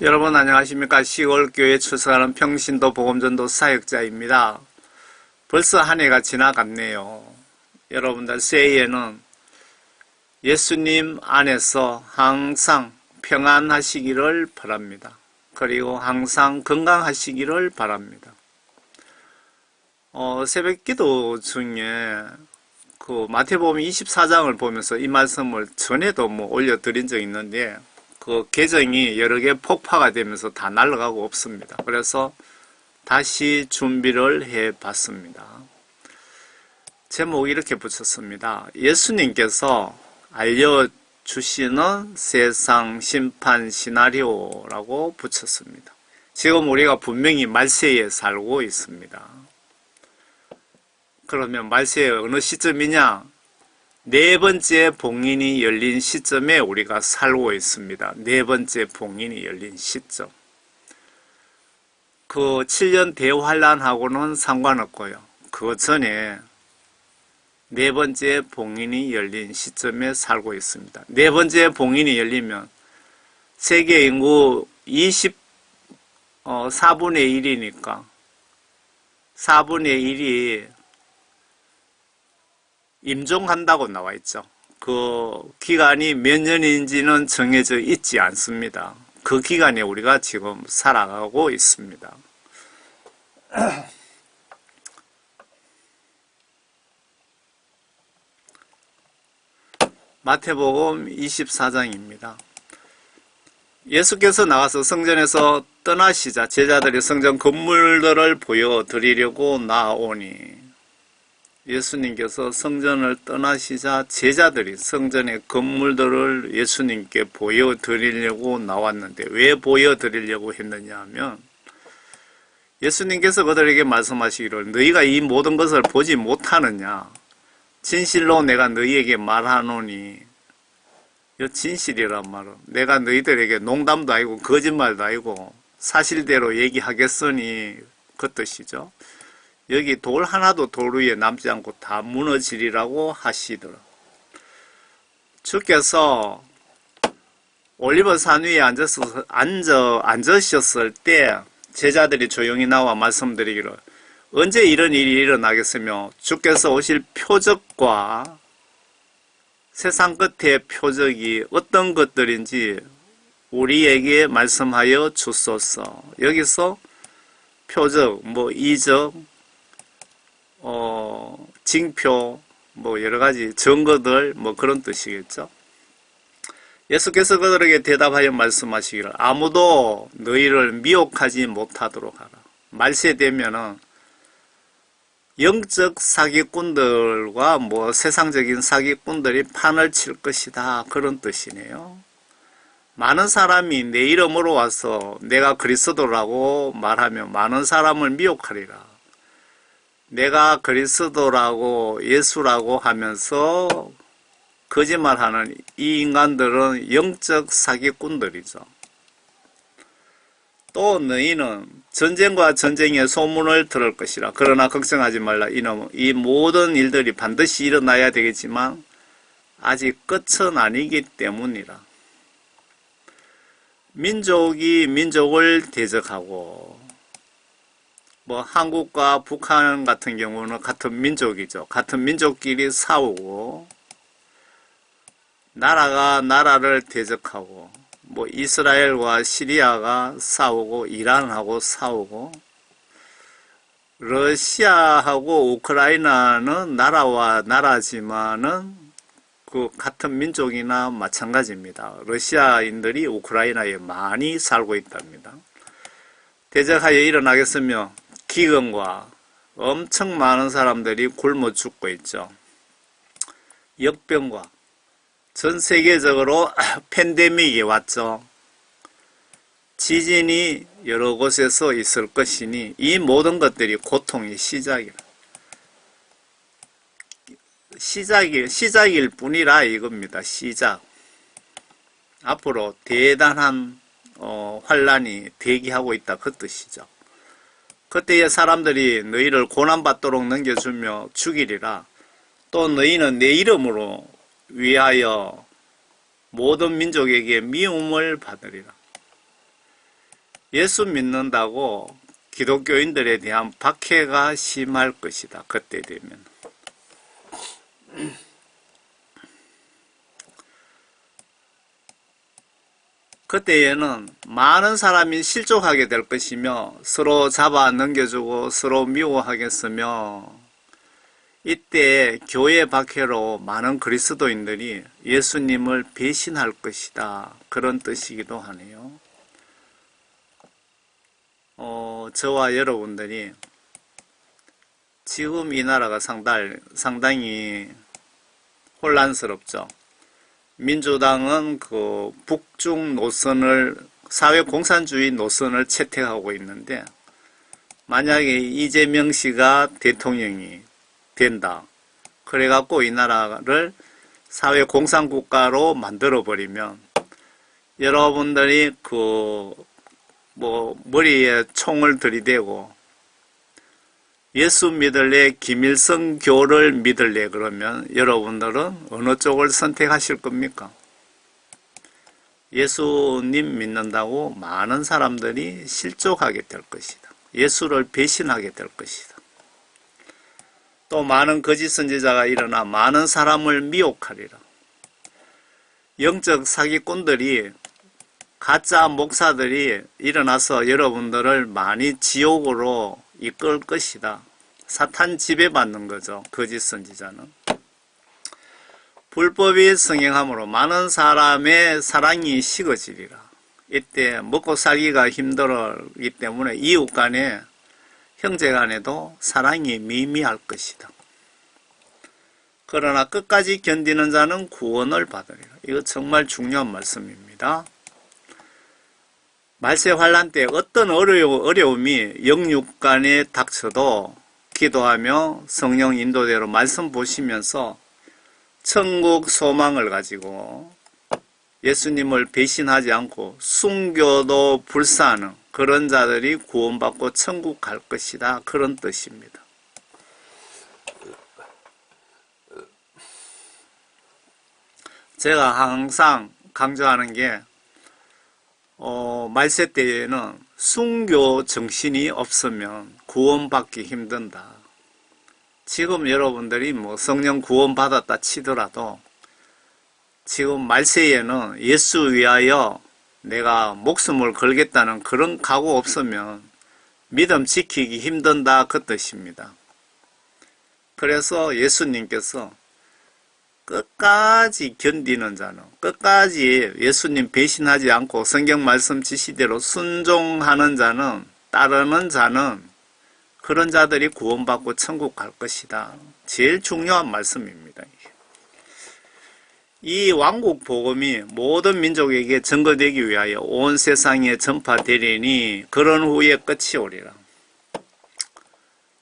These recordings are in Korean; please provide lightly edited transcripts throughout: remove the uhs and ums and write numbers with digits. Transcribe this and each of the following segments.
여러분 안녕하십니까. 시골교회 출석하는 평신도 복음전도 사역자입니다. 벌써 한 해가 지나갔네요. 여러분들 새해에는 예수님 안에서 항상 평안하시기를 바랍니다. 그리고 항상 건강하시기를 바랍니다. 새벽기도 중에 마태복음 24장을 보면서 이 말씀을 전에도 올려드린 적이 있는데 그 계정이 여러 개 폭파가 되면서 다 날아가고 없습니다. 그래서 다시 준비를 해 봤습니다. 제목 이렇게 붙였습니다. 예수님께서 알려주시는 세상 심판 시나리오라고 붙였습니다. 지금 우리가 분명히 말세에 살고 있습니다. 그러면 말세의 어느 시점이냐? 네 번째 봉인이 열린 시점에 우리가 살고 있습니다. 네 번째 봉인이 열린 시점. 그 7년 대환란하고는 상관없고요. 그 전에 네 번째 봉인이 열린 시점에 살고 있습니다. 네 번째 봉인이 열리면 세계 인구 4분의 1이니까 4분의 1이 임종한다고 나와 있죠. 그 기간이 몇 년인지는 정해져 있지 않습니다. 그 기간에 우리가 지금 살아가고 있습니다. 마태복음 24장입니다. 예수께서 나와서 성전에서 떠나시자 제자들이 성전 건물들을 보여드리려고 나오니 예수님께서 성전을 떠나시자 제자들이 성전의 건물들을 예수님께 보여드리려고 나왔는데 왜 보여드리려고 했느냐 하면 예수님께서 그들에게 말씀하시기를 너희가 이 모든 것을 보지 못하느냐 진실로 내가 너희에게 말하노니 이 진실이란 말은 내가 너희들에게 농담도 아니고 거짓말도 아니고 사실대로 얘기하겠으니 그 뜻이죠. 여기 돌 하나도 돌 위에 남지 않고 다 무너지리라고 하시더라. 주께서 올리브산 위에 앉으셨을 때 제자들이 조용히 나와 말씀드리기를 언제 이런 일이 일어나겠으며 주께서 오실 표적과 세상 끝의 표적이 어떤 것들인지 우리에게 말씀하여 주소서. 여기서 표적, 이적, 징표, 여러 가지 증거들, 그런 뜻이겠죠. 예수께서 그들에게 대답하여 말씀하시기를 아무도 너희를 미혹하지 못하도록 하라. 말세 되면은 영적 사기꾼들과 세상적인 사기꾼들이 판을 칠 것이다. 그런 뜻이네요. 많은 사람이 내 이름으로 와서 내가 그리스도라고 말하면 많은 사람을 미혹하리라. 내가 그리스도라고 예수라고 하면서 거짓말하는 이 인간들은 영적 사기꾼들이죠. 또 너희는 전쟁과 전쟁의 소문을 들을 것이라. 그러나 걱정하지 말라. 이놈은 이 모든 일들이 반드시 일어나야 되겠지만 아직 끝은 아니기 때문이라. 민족이 민족을 대적하고 한국과 북한 같은 경우는 같은 민족이죠. 같은 민족끼리 싸우고 나라가 나라를 대적하고 이스라엘과 시리아가 싸우고 이란하고 싸우고 러시아하고 우크라이나는 나라와 나라지만은 그 같은 민족이나 마찬가지입니다. 러시아인들이 우크라이나에 많이 살고 있답니다. 대적하여 일어나겠으며 기근과 엄청 많은 사람들이 굶어 죽고 있죠. 역병과 전 세계적으로 팬데믹이 왔죠. 지진이 여러 곳에서 있을 것이니 이 모든 것들이 고통의 시작이라. 시작일 뿐이라 이겁니다. 시작. 앞으로 대단한 환란이 대기하고 있다. 그 뜻이죠. 그때에 사람들이 너희를 고난받도록 넘겨주며 죽이리라. 또 너희는 내 이름으로 위하여 모든 민족에게 미움을 받으리라. 예수 믿는다고 기독교인들에 대한 박해가 심할 것이다. 그때 되면. 그때에는 많은 사람이 실족하게 될 것이며 서로 잡아 넘겨주고 서로 미워하겠으며 이때 교회 박해로 많은 그리스도인들이 예수님을 배신할 것이다. 그런 뜻이기도 하네요. 저와 여러분들이 지금 이 나라가 상당히 혼란스럽죠. 민주당은 그 북중 노선을, 사회공산주의 노선을 채택하고 있는데, 만약에 이재명 씨가 대통령이 된다. 그래갖고 이 나라를 사회공산국가로 만들어버리면, 여러분들이 머리에 총을 들이대고, 예수 믿을래, 김일성 교를 믿을래, 그러면 여러분들은 어느 쪽을 선택하실 겁니까? 예수님 믿는다고 많은 사람들이 실족하게 될 것이다. 예수를 배신하게 될 것이다. 또 많은 거짓 선지자가 일어나 많은 사람을 미혹하리라. 영적 사기꾼들이, 가짜 목사들이 일어나서 여러분들을 많이 지옥으로 이끌 것이다. 사탄 지배받는 거죠. 거짓 선지자는. 불법이 성행함으로 많은 사람의 사랑이 식어지리라. 이때 먹고 살기가 힘들기 때문에 이웃 간에, 형제 간에도 사랑이 미미할 것이다. 그러나 끝까지 견디는 자는 구원을 받으리라. 이거 정말 중요한 말씀입니다. 말세 환란 때 어떤 어려움이 영육간에 닥쳐도 기도하며 성령 인도대로 말씀 보시면서 천국 소망을 가지고 예수님을 배신하지 않고 순교도 불사하는 그런 자들이 구원받고 천국 갈 것이다. 그런 뜻입니다. 제가 항상 강조하는 게 말세 때에는 순교 정신이 없으면 구원받기 힘든다. 지금 여러분들이 성령 구원받았다 치더라도 지금 말세에는 예수 위하여 내가 목숨을 걸겠다는 그런 각오 없으면 믿음 지키기 힘든다. 그 뜻입니다. 그래서 예수님께서 끝까지 견디는 자는, 끝까지 예수님 배신하지 않고 성경 말씀 지시대로 순종하는 자는, 따르는 자는 그런 자들이 구원받고 천국 갈 것이다. 제일 중요한 말씀입니다. 이 왕국 복음이 모든 민족에게 전거되기 위하여 온 세상에 전파되리니 그런 후에 끝이 오리라.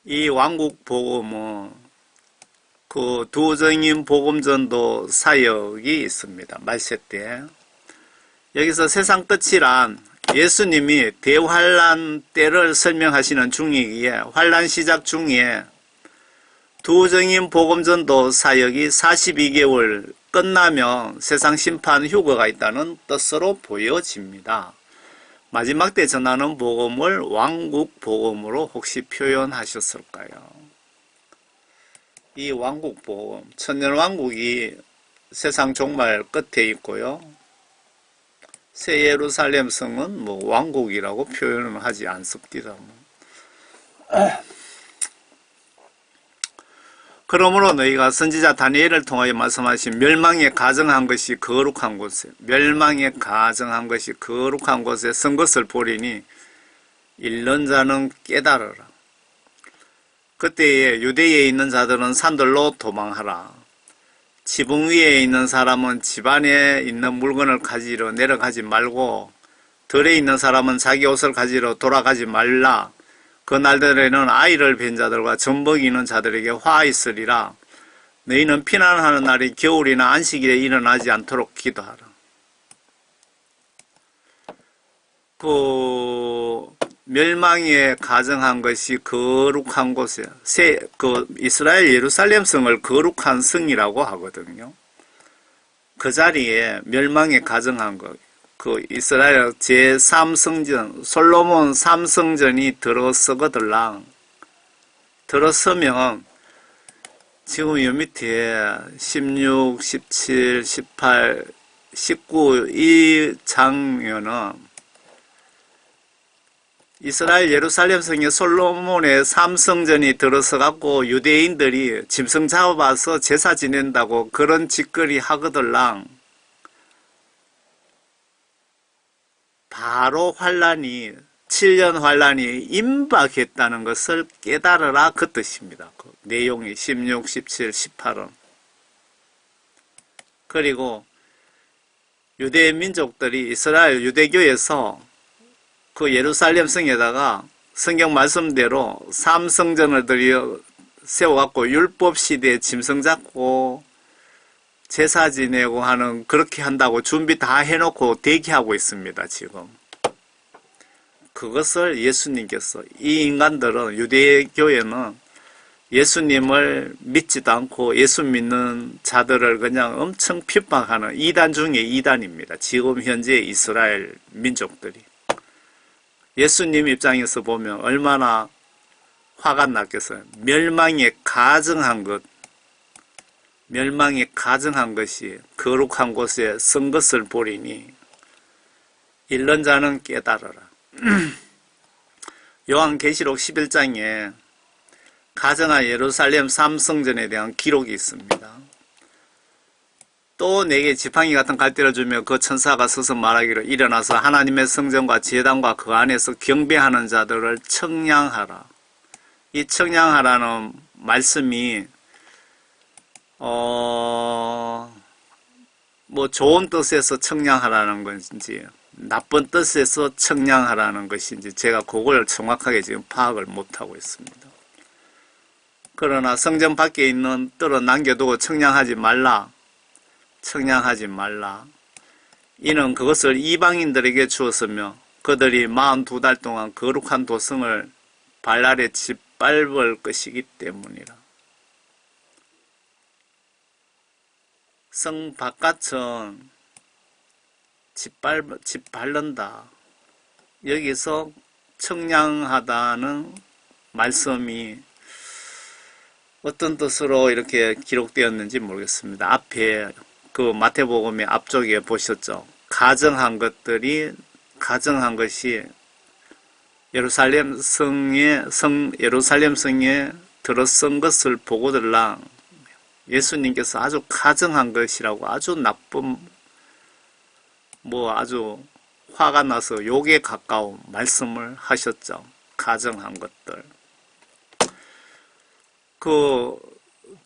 이 왕국 복음은 그 두정인 복음전도 사역이 있습니다. 말세 때. 여기서 세상 끝이란 예수님이 대환란 때를 설명하시는 중이기에 환란 시작 중에 두정인 복음전도 사역이 42개월 끝나면 세상 심판 휴거가 있다는 뜻으로 보여집니다. 마지막 때 전하는 복음을 왕국 복음으로 혹시 표현하셨을까요? 이 왕국 복음, 천년왕국이 세상 종말 끝에 있고요. 새 예루살렘 성은 왕국이라고 표현을 하지 않습니다. 그러므로 너희가 선지자 다니엘을 통하여 말씀하신 멸망에 가정한 것이 거룩한 곳에, 멸망에 가정한 것이 거룩한 곳에 선 것을 보리니 읽는 자는 깨달으라. 그때에 유대에 있는 자들은 산들로 도망하라. 지붕 위에 있는 사람은 집 안에 있는 물건을 가지러 내려가지 말고 들에 있는 사람은 자기 옷을 가지러 돌아가지 말라. 그 날들에는 아이를 뵌 자들과 젖먹이는 자들에게 화 있으리라. 너희는 피난하는 날이 겨울이나 안식일에 일어나지 않도록 기도하라. 멸망에 가정한 것이 거룩한 곳에, 이스라엘 예루살렘 성을 거룩한 성이라고 하거든요. 그 자리에 멸망에 가정한 것, 그 이스라엘 제3성전, 솔로몬 3성전이 들어서거들랑, 들어서면 지금 요 밑에 16, 17, 18, 19 이 장면은 이스라엘 예루살렘 성에 솔로몬의 3성전이 들어서 갖고 유대인들이 짐승 잡아서 제사 지낸다고 그런 짓거리 하거들랑 바로 환란이 7년 환란이 임박했다는 것을 깨달으라 그 뜻입니다. 그 내용이 16, 17, 18은. 그리고 유대 민족들이 이스라엘 유대교에서 그 예루살렘 성에다가 성경 말씀대로 삼성전을 들여 세워갖고 율법 시대에 짐승 잡고 제사 지내고 하는 그렇게 한다고 준비 다 해놓고 대기하고 있습니다. 지금. 그것을 예수님께서 이 인간들은 유대교회는 예수님을 믿지도 않고 예수 믿는 자들을 그냥 엄청 핍박하는 이단 중에 이단입니다. 지금 현재 이스라엘 민족들이. 예수님 입장에서 보면 얼마나 화가 났겠어요. 멸망에 가증한 것이 거룩한 곳에 선 것을 보리니 잃는 자는 깨달아라. 요한계시록 11장에 가증한 예루살렘 3성전에 대한 기록이 있습니다. 또 내게 지팡이 같은 갈대를 주며 그 천사가 서서 말하기를 일어나서 하나님의 성전과 제단과 그 안에서 경배하는 자들을 청량하라. 이 청량하라는 말씀이 뭐 좋은 뜻에서 청량하라는 것인지 나쁜 뜻에서 청량하라는 것인지 제가 그걸 정확하게 지금 파악을 못하고 있습니다. 그러나 성전 밖에 있는 뜰은 남겨두고 청량하지 말라. 이는 그것을 이방인들에게 주었으며 그들이 42달 동안 거룩한 도성을 발 아래 짓밟을 것이기 때문이라. 성 바깥은 짓밟는다. 여기서 청량하다는 말씀이 어떤 뜻으로 이렇게 기록되었는지 모르겠습니다. 앞에 그 마태복음의 앞쪽에 보셨죠? 가증한 것이 예루살렘 성에 들어선 것을 보고들랑 예수님께서 아주 가증한 것이라고 아주 나쁜 아주 화가 나서 욕에 가까운 말씀을 하셨죠. 가증한 것들. 그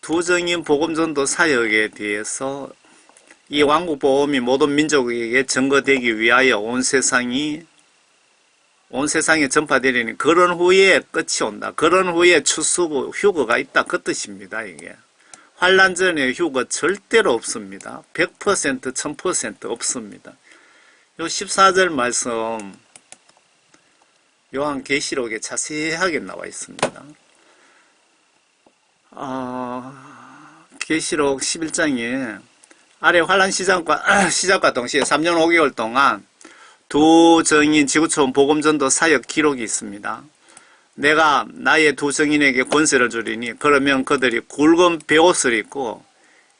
두 증인 복음전도 사역에 대해서 이 왕국복음이 모든 민족에게 증거되기 위하여 온 세상에 전파되리니 그런 후에 끝이 온다. 그런 후에 추수고 휴거가 있다. 그 뜻입니다. 이게 환란 전에 휴거 절대로 없습니다. 100% 1000% 없습니다. 요 14절 말씀 요한계시록에 자세하게 나와 있습니다. 계시록 11장에 아래 환란 시작과 동시에 3년 5개월 동안 두 증인 지구촌 복음전도 사역 기록이 있습니다. 내가 나의 두 증인에게 권세를 주리니 그러면 그들이 굵은 베옷을 입고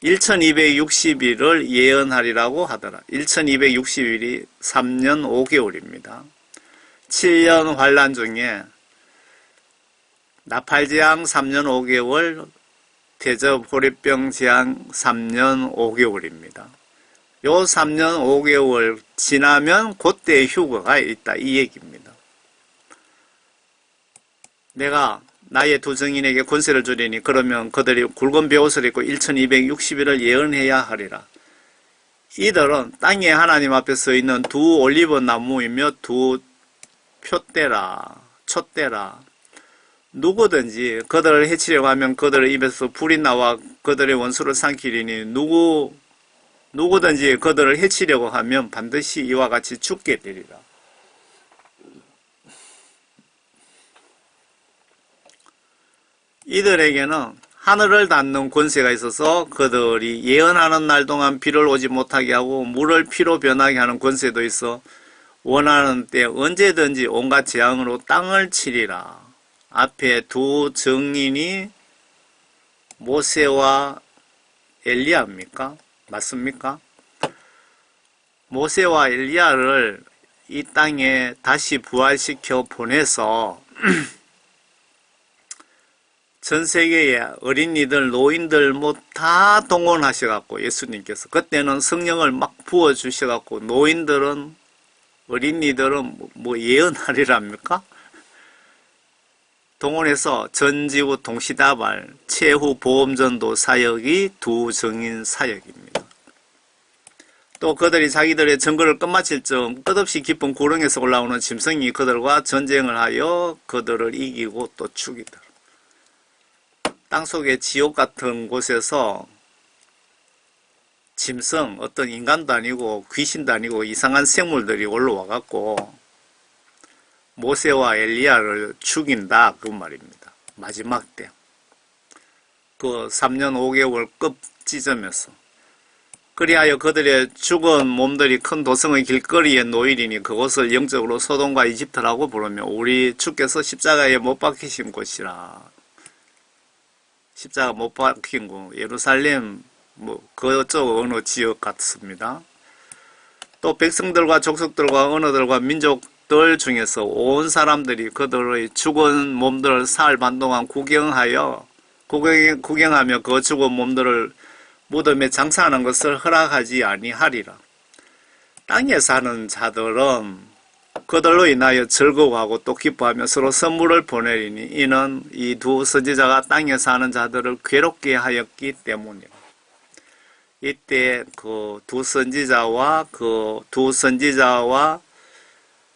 1260일을 예언하리라고 하더라. 1260일이 3년 5개월입니다. 7년 환란 중에 나팔재앙 3년 5개월, 대접 호리병 재앙 3년 5개월입니다. 요 3년 5개월 지나면 그때 휴거가 있다 이 얘기입니다. 내가 나의 두 증인에게 권세를 주리니 그러면 그들이 굵은 베옷을 입고 1260일을 예언해야 하리라. 이들은 땅에 하나님 앞에 서 있는 두 올리브 나무이며 두 촛대라. 누구든지 그들을 해치려고 하면 그들의 입에서 불이 나와 그들의 원수를 삼키리니 누구든지 그들을 해치려고 하면 반드시 이와 같이 죽게 되리라. 이들에게는 하늘을 닫는 권세가 있어서 그들이 예언하는 날 동안 비를 오지 못하게 하고 물을 피로 변하게 하는 권세도 있어 원하는 때 언제든지 온갖 재앙으로 땅을 치리라. 앞에 두 증인이 모세와 엘리야입니까? 맞습니까? 모세와 엘리야를 이 땅에 다시 부활시켜 보내서 전 세계의 어린이들, 노인들 뭐 다 동원하셔갖고 예수님께서 그때는 성령을 막 부어주셔갖고 노인들은 어린이들은 뭐 예언하리랍니까? 동원해서 전지후 동시다발 최후 보험전도 사역이 두 증인 사역입니다. 또 그들이 자기들의 증거를 끝마칠 즈음 끝없이 깊은 구렁에서 올라오는 짐승이 그들과 전쟁을 하여 그들을 이기고 또 죽이더라. 땅속의 지옥 같은 곳에서 짐승, 어떤 인간도 아니고 귀신도 아니고 이상한 생물들이 올라와 갖고 모세와 엘리야를 죽인다 그 말입니다. 마지막 때 그 3년 5개월 끝 지점에서 그리하여 그들의 죽은 몸들이 큰 도성의 길거리에 놓이리니 그곳을 영적으로 소돔과 이집트라고 부르며 우리 주께서 십자가에 못 박히신 곳이라. 십자가 못 박힌 곳 예루살렘 뭐 그쪽 어느 지역 같습니다. 또 백성들과 족속들과 언어들과 민족들 중에서 온 사람들이 그들의 죽은 몸들을 사흘 반 동안 구경하며 그 죽은 몸들을 무덤에 장사하는 것을 허락하지 아니하리라. 땅에 사는 자들은 그들로 인하여 즐거워하고 또 기뻐하며 서로 선물을 보내리니 이는 이 두 선지자가 땅에 사는 자들을 괴롭게 하였기 때문이라. 이때 그 두 선지자와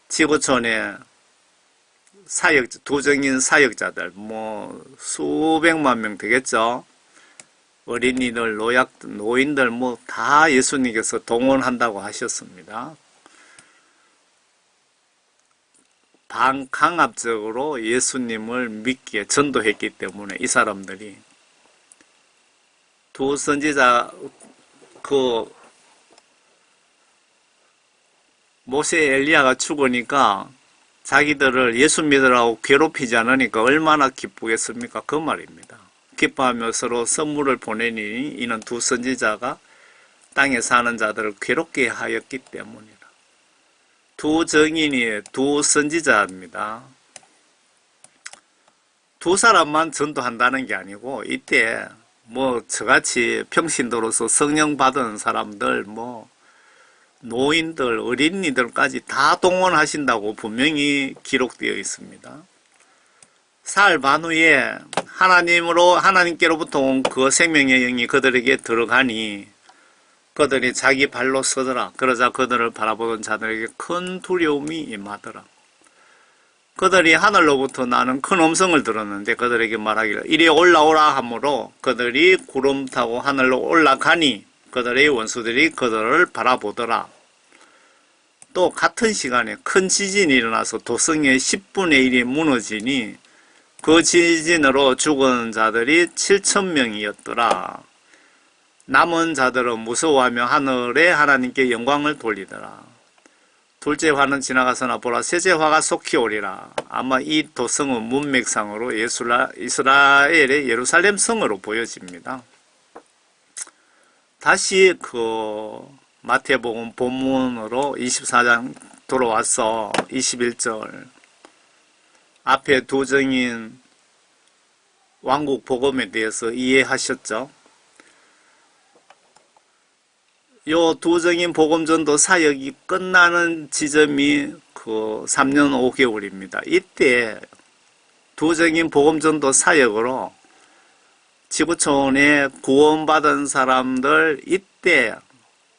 지구촌의 두 증인 사역자들 뭐 수백만 명 되겠죠. 어린이들, 노인들 뭐 다 예수님께서 동원한다고 하셨습니다. 반강압적으로 예수님을 믿기에 전도했기 때문에 이 사람들이 두 선지자 모세 엘리야가 죽으니까 자기들을 예수 믿으라고 괴롭히지 않으니까 얼마나 기쁘겠습니까? 그 말입니다. 기뻐하며 서로 선물을 보내니 이는 두 선지자가 땅에 사는 자들을 괴롭게 하였기 때문이라. 두 증인이 두 선지자입니다. 두 사람만 전도한다는 게 아니고 이때 뭐 저같이 평신도로서 성령 받은 사람들 뭐 노인들 어린이들까지 다 동원하신다고 분명히 기록되어 있습니다. 사흘 반 후에 하나님께로부터 온 그 생명의 영이 그들에게 들어가니 그들이 자기 발로 서더라. 그러자 그들을 바라보던 자들에게 큰 두려움이 임하더라. 그들이 하늘로부터 나는 큰 음성을 들었는데 그들에게 말하기를 이리 올라오라 하므로 그들이 구름 타고 하늘로 올라가니 그들의 원수들이 그들을 바라보더라. 또 같은 시간에 큰 지진이 일어나서 도성의 10분의 1이 무너지니 그 지진으로 죽은 자들이 7,000명이었더라. 남은 자들은 무서워하며 하늘에 하나님께 영광을 돌리더라. 둘째 화는 지나가서나 보라 셋째 화가 속히 오리라. 아마 이 도성은 문맥상으로 이스라엘의 예루살렘 성으로 보여집니다. 다시 그 마태복음 본문으로 24장 돌아와서 21절 앞에 두 증인 왕국 복음에 대해서 이해하셨죠? 요 두 증인 복음전도 사역이 끝나는 지점이 그 3년 5개월입니다. 이때 두 증인 복음전도 사역으로 지구촌에 구원받은 사람들 이때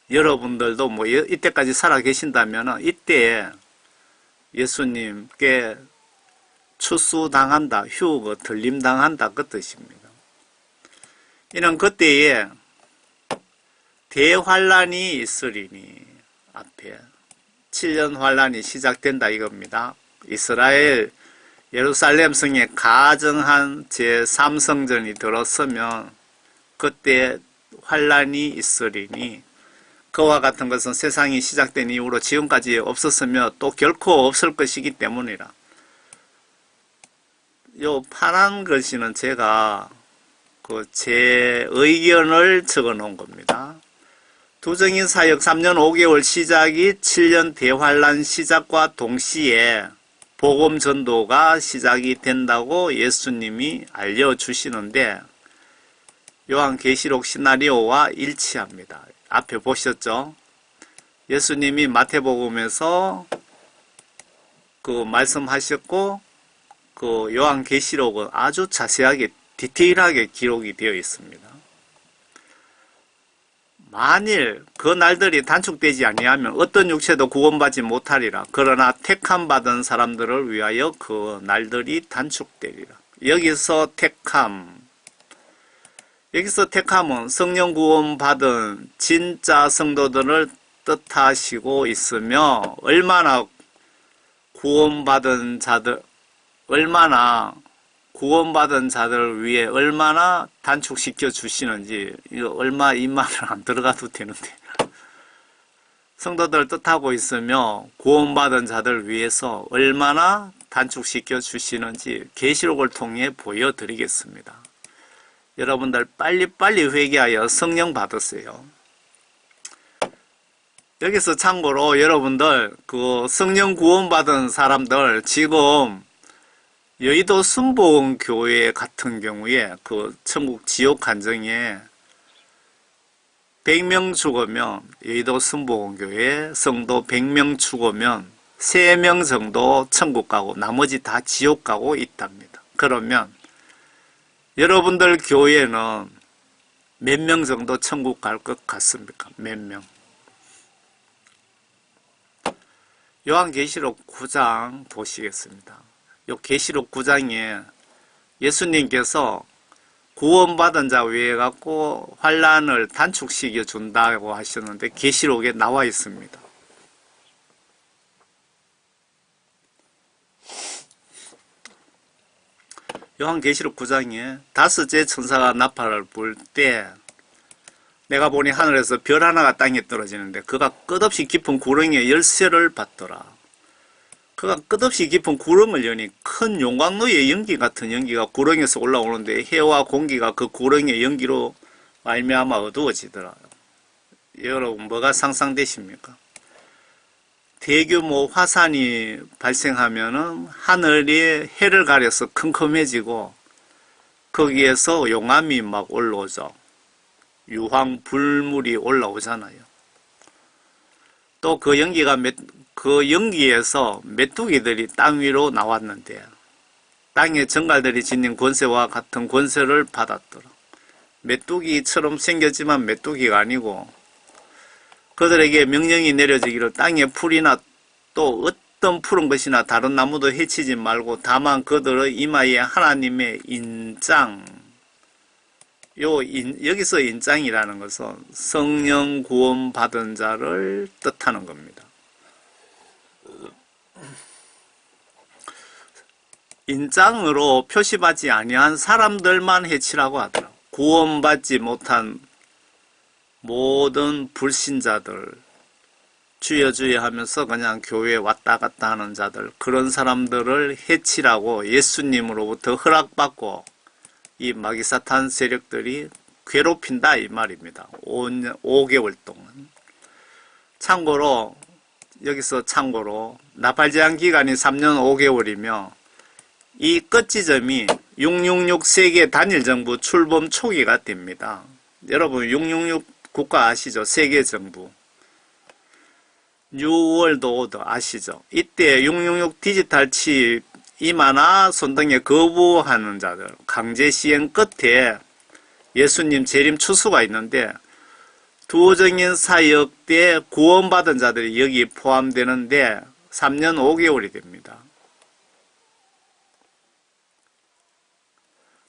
여러분들도 뭐 이때까지 살아 계신다면 이때 예수님께 추수당한다, 들림당한다 그 뜻입니다. 이는 그때에 대환란이 있으리니 앞에 7년 환란이 시작된다 이겁니다. 이스라엘 예루살렘 성에 가정한 제3성전이 들어서면 그때 환란이 있으리니 그와 같은 것은 세상이 시작된 이후로 지금까지 없었으며 또 결코 없을 것이기 때문이라. 요 파란 글씨는 제가 제 의견을 적어 놓은 겁니다. 두정인 사역 3년 5개월 시작이 7년 대환란 시작과 동시에 복음 전도가 시작이 된다고 예수님이 알려주시는데 요한계시록 시나리오와 일치합니다. 앞에 보셨죠? 예수님이 마태복음에서 말씀하셨고 요한계시록은 아주 자세하게 디테일하게 기록이 되어 있습니다. 만일 그 날들이 단축되지 아니하면 어떤 육체도 구원받지 못하리라. 그러나 택함 받은 사람들을 위하여 그 날들이 단축되리라. 여기서 택함은 성령 구원 받은 진짜 성도들을 뜻하시고 있으며 얼마나 구원받은 자들을 위해 얼마나 단축시켜 주시는지, 이거 얼마 이 말은 안 들어가도 되는데. 성도들 뜻하고 있으며 구원받은 자들 위해서 얼마나 단축시켜 주시는지 계시록을 통해 보여드리겠습니다. 여러분들 빨리빨리 회개하여 성령 받으세요. 여기서 참고로 여러분들 성령 구원받은 사람들 지금 여의도 순복음교회 같은 경우에 천국 지옥 간정에 100명 죽으면 여의도 순복음교회 성도 100명 죽으면 3명 정도 천국 가고 나머지 다 지옥 가고 있답니다. 그러면 여러분들 교회는 몇 명 정도 천국 갈 것 같습니까? 몇 명? 요한계시록 9장 보시겠습니다. 요 계시록 9장에 예수님께서 구원받은 자 위에 갖고 환란을 단축시켜 준다고 하셨는데 계시록에 나와 있습니다. 요한계시록 9장에 다섯째 천사가 나팔을 불 때 내가 보니 하늘에서 별 하나가 땅에 떨어지는데 그가 끝없이 깊은 구렁이의 열쇠를 받더라. 그가 끝없이 깊은 구름을 여니 큰 용광로의 연기 같은 연기가 구렁에서 올라오는데 해와 공기가 그 구렁의 연기로 말미암아 어두워지더라. 여러분 뭐가 상상되십니까? 대규모 화산이 발생하면은 하늘이 해를 가려서 컴컴해지고 거기에서 용암이 막 올라오죠. 유황 불물이 올라오잖아요. 또 그 연기에서 메뚜기들이 땅 위로 나왔는데 땅의 정갈들이 지닌 권세와 같은 권세를 받았더라. 메뚜기처럼 생겼지만 메뚜기가 아니고 그들에게 명령이 내려지기를 땅의 풀이나 또 어떤 푸른 것이나 다른 나무도 해치지 말고 다만 그들의 이마에 하나님의 인장, 여기서 인장이라는 것은 성령 구원 받은 자를 뜻하는 겁니다. 인장으로 표시받지 아니한 사람들만 해치라고 하더라고요. 구원받지 못한 모든 불신자들, 주여 주여 하면서 그냥 교회에 왔다 갔다 하는 자들, 그런 사람들을 해치라고 예수님으로부터 허락받고 이 마귀사탄 세력들이 괴롭힌다 이 말입니다. 5개월 동안. 참고로 여기서 나팔제한 기간이 3년 5개월이며 이 끝지점이 666 세계 단일정부 출범 초기가 됩니다. 여러분 666 국가 아시죠? 세계정부. 뉴월드 오더 아시죠? 이때 666 디지털 칩 이마나 손등에 거부하는 자들, 강제 시행 끝에 예수님 재림 추수가 있는데 두정인 사역 때 구원받은 자들이 여기 포함되는데 3년 5개월이 됩니다.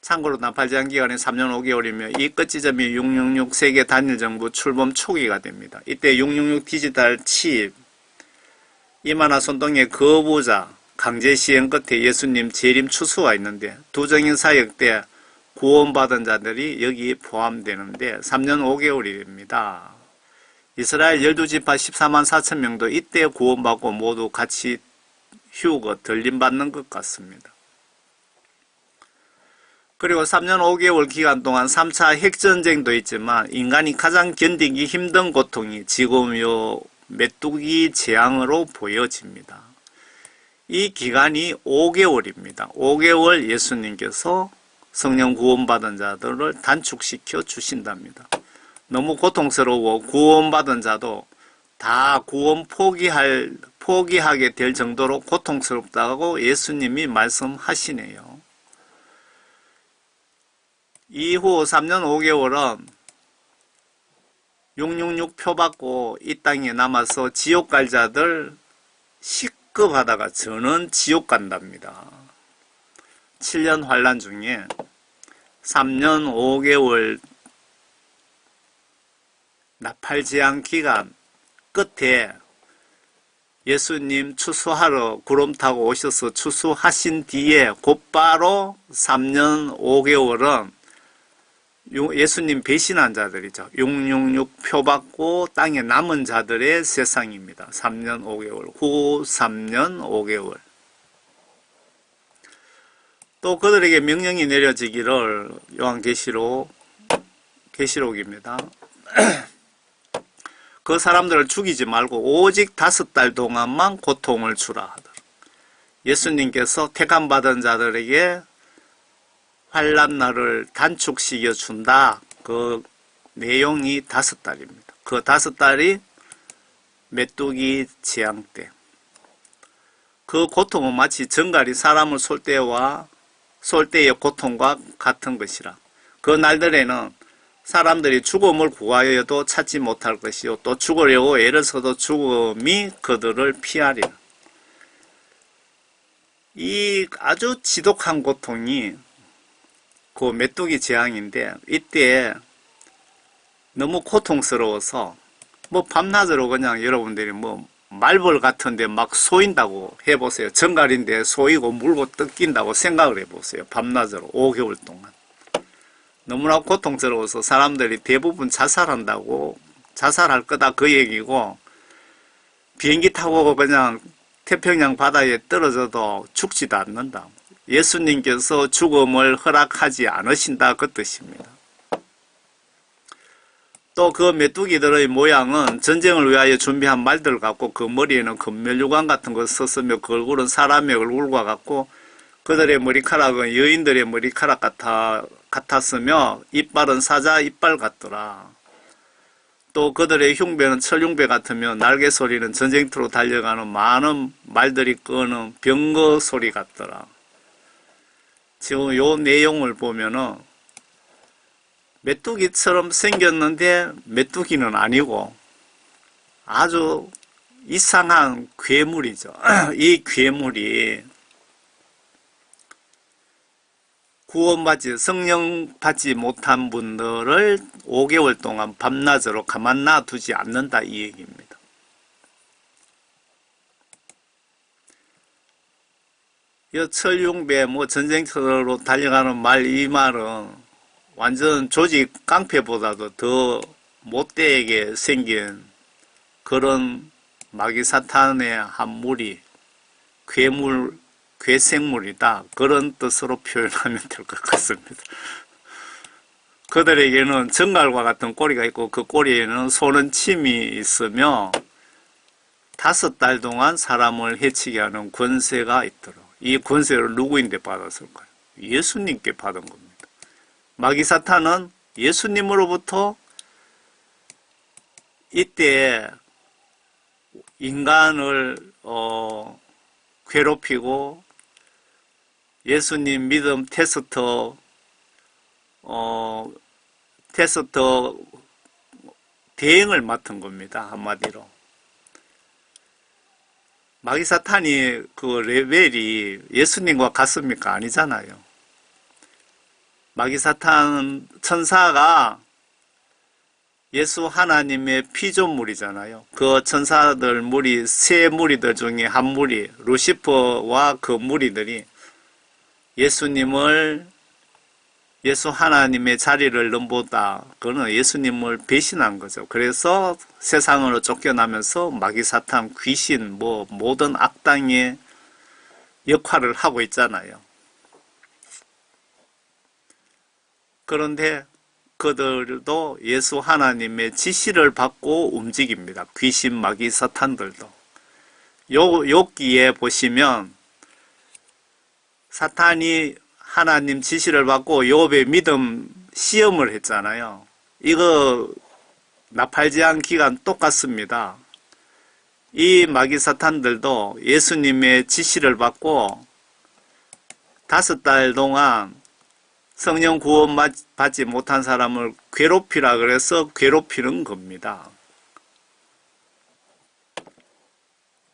참고로 나팔제한 기간이 3년 5개월이며 이 끝지점이 666 세계 단일정부 출범 초기가 됩니다. 이때 666 디지털 칩, 이마나 손등의 거부자, 강제 시행 끝에 예수님 재림 추수가 있는데 두정인 사역 때 구원받은 자들이 여기에 포함되는데 3년 5개월입니다. 이스라엘 12지파 14만 4천 명도 이때 구원받고 모두 같이 휴거 들림받는 것 같습니다. 그리고 3년 5개월 기간 동안 3차 핵전쟁도 있지만 인간이 가장 견디기 힘든 고통이 지금 요 메뚜기 재앙으로 보여집니다. 이 기간이 5개월입니다. 5개월 예수님께서 성령 구원받은 자들을 단축시켜 주신답니다. 너무 고통스러워 구원받은 자도 다 구원 포기하게 될 정도로 고통스럽다고 예수님이 말씀하시네요. 이후 3년 5개월은 666 표 받고 이 땅에 남아서 지옥 갈 자들 식급하다가 저는 지옥 간답니다. 7년 환란 중에 3년 5개월 나팔재앙 기간 끝에 예수님 추수하러 구름 타고 오셔서 추수하신 뒤에 곧바로 3년 5개월은 예수님 배신한 자들이죠. 666 표 받고 땅에 남은 자들의 세상입니다. 3년 5개월, 후 3년 5개월. 또 그들에게 명령이 내려지기를 계시록입니다. 그 사람들을 죽이지 말고 오직 5달 동안만 고통을 주라 하더라. 예수님께서 택함받은 자들에게 환란날을 단축시켜 준다. 그 내용이 5달입니다. 그 5달이 메뚜기 재앙 때. 그 고통은 마치 정갈이 사람을 쏠 때의 고통과 같은 것이라. 그 날들에는 사람들이 죽음을 구하여도 찾지 못할 것이요 또 죽으려고 애를 써도 죽음이 그들을 피하리라. 이 아주 지독한 고통이 그 메뚜기 재앙인데 이때 너무 고통스러워서 뭐 밤낮으로 그냥 여러분들이 뭐 말벌 같은데 막 쏘인다고 해보세요. 정갈인데 쏘이고 물고 뜯긴다고 생각을 해보세요. 밤낮으로 5개월 동안. 너무나 고통스러워서 사람들이 대부분 자살할 거다 그 얘기고 비행기 타고 그냥 태평양 바다에 떨어져도 죽지도 않는다. 예수님께서 죽음을 허락하지 않으신다 그 뜻입니다. 또 그 메뚜기들의 모양은 전쟁을 위하여 준비한 말들 같고 그 머리에는 금면류관 같은 거 썼으며 그 얼굴은 사람의 얼굴과 같고 그들의 머리카락은 여인들의 머리카락 같았으며 이빨은 사자 이빨 같더라. 또 그들의 흉배는 철흉배 같으며 날개 소리는 전쟁터로 달려가는 많은 말들이 끄는 병거 소리 같더라. 지금 요 내용을 보면은 메뚜기처럼 생겼는데 메뚜기는 아니고 아주 이상한 괴물이죠. 이 괴물이 구원받지 성령 받지 못한 분들을 5개월 동안 밤낮으로 가만 놔두지 않는다 이 얘기입니다. 이 철흉배 뭐 전쟁터로 달려가는 말 이 말은 완전 조직 깡패보다도 더 못되게 생긴 그런 마귀사탄의 한 무리 괴생물이다. 그런 뜻으로 표현하면 될 것 같습니다. 그들에게는 정갈과 같은 꼬리가 있고 그 꼬리에는 소는 침이 있으며 5달 동안 사람을 해치게 하는 권세가 있더라. 이 권세를 누구인데 받았을까요? 예수님께 받은 겁니다. 마귀사탄은 예수님으로부터 이때 인간을 괴롭히고 예수님 믿음 테스트 대행을 맡은 겁니다. 한마디로. 마귀사탄이 그 레벨이 예수님과 같습니까? 아니잖아요. 마귀사탄 천사가 예수 하나님의 피조물이잖아요. 그 천사들 무리, 세 무리들 중에 한 무리, 루시퍼와 그 무리들이 예수님을, 예수 하나님의 자리를 넘보다 그는 예수님을 배신한 거죠. 그래서 세상으로 쫓겨나면서 마귀 사탄, 귀신, 모든 악당의 역할을 하고 있잖아요. 그런데 그들도 예수 하나님의 지시를 받고 움직입니다. 귀신, 마귀, 사탄들도. 욥기에 보시면 사탄이 하나님 지시를 받고 욥의 믿음 시험을 했잖아요. 이거 나팔제한 기간 똑같습니다. 이 마귀 사탄들도 예수님의 지시를 받고 5달 동안 성령 구원 받지 못한 사람을 괴롭히라 그래서 괴롭히는 겁니다.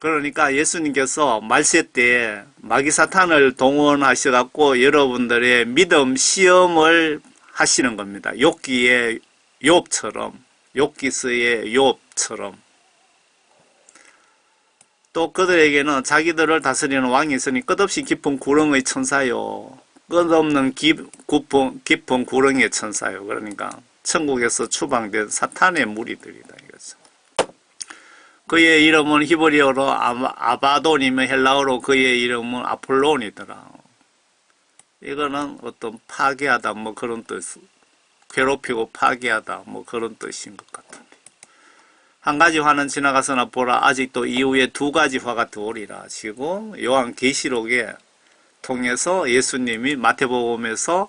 그러니까 예수님께서 말세 때 마귀 사탄을 동원하셔갖고 여러분들의 믿음 시험을 하시는 겁니다. 욥기의 욥처럼, 욥기서의 욥처럼. 또 그들에게는 자기들을 다스리는 왕이 있으니 끝없이 깊은 구렁의 천사요. 끝없는 깊은 구렁의 천사요. 그러니까 천국에서 추방된 사탄의 무리들이다 이거죠. 그의 이름은 히브리어로 아바돈이며 헬라어로 그의 이름은 아폴론이더라. 이거는 어떤 파괴하다 뭐 그런 뜻, 괴롭히고 파괴하다 뭐 그런 뜻인 것 같은데. 한 가지 화는 지나가서나 보라 아직도 이후에 2가지 화가 더 오리라 하시고 요한계시록에 통해서 예수님이 마태복음에서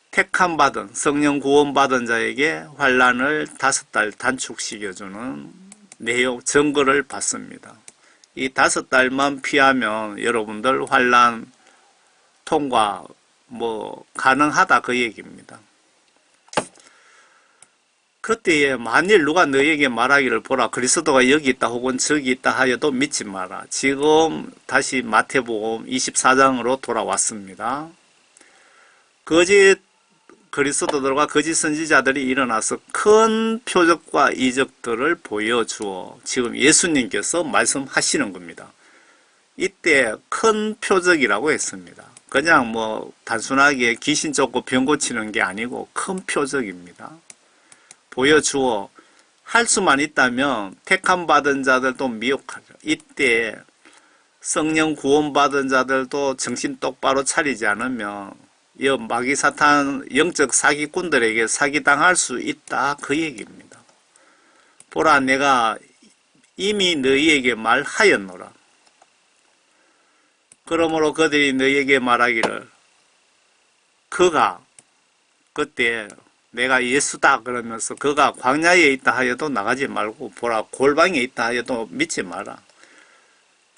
택함 받은 성령 구원 받은 자에게 환란을 5달 단축시켜주는 내용 증거를 받습니다. 이 5달만 피하면 여러분들 환란 통과 가능하다 그 얘기입니다. 그때에 만일 누가 너에게 말하기를 보라 그리스도가 여기 있다 혹은 저기 있다 하여도 믿지 마라. 지금 다시 마태복음 24장으로 돌아왔습니다. 거짓 그리스도들과 거짓 선지자들이 일어나서 큰 표적과 이적들을 보여주어 지금 예수님께서 말씀하시는 겁니다. 이때 큰 표적이라고 했습니다. 그냥 단순하게 귀신 쫓고 병 고치는 게 아니고 큰 표적입니다. 보여주어 할 수만 있다면 택함 받은 자들도 미혹하죠. 이때 성령 구원 받은 자들도 정신 똑바로 차리지 않으면 이 마귀 사탄 영적 사기꾼들에게 사기당할 수 있다 그 얘기입니다. 보라 내가 이미 너희에게 말하였노라. 그러므로 그들이 너희에게 말하기를 그가 그때 내가 예수다 그러면서 그가 광야에 있다 하여도 나가지 말고 보라 골방에 있다 하여도 믿지 마라.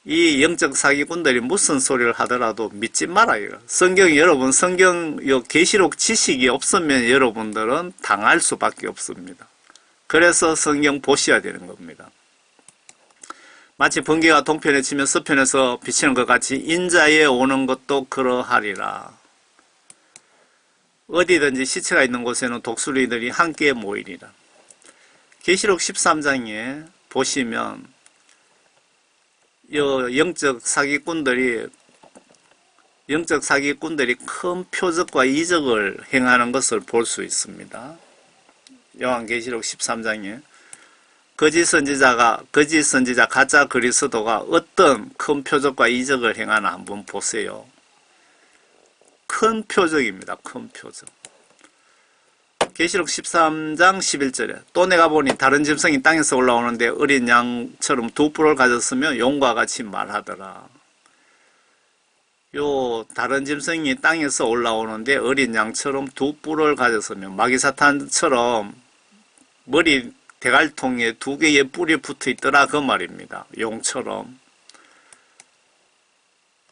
이 영적 사기꾼들이 무슨 소리를 하더라도 믿지 말아요. 여러분 성경 계시록 지식이 없으면 여러분들은 당할 수밖에 없습니다. 그래서 성경 보셔야 되는 겁니다. 마치 번개가 동편에 치면 서편에서 비치는 것 같이 인자에 오는 것도 그러하리라. 어디든지 시체가 있는 곳에는 독수리들이 함께 모이리라. 계시록 13장에 보시면 영적 사기꾼들이 큰 표적과 이적을 행하는 것을 볼 수 있습니다. 요한계시록 13장에 거짓 선지자 가짜 그리스도가 어떤 큰 표적과 이적을 행하나 한번 보세요. 큰 표적입니다. 큰 표적. 계시록 13장 11절에 또 내가 보니 다른 짐승이 땅에서 올라오는데 어린 양처럼 2뿔을 가졌으며 용과 같이 말하더라. 다른 짐승이 땅에서 올라오는데 어린 양처럼 2뿔을 가졌으며 마귀사탄처럼 머리 대갈통에 2개의 뿔이 붙어 있더라 그 말입니다. 용처럼.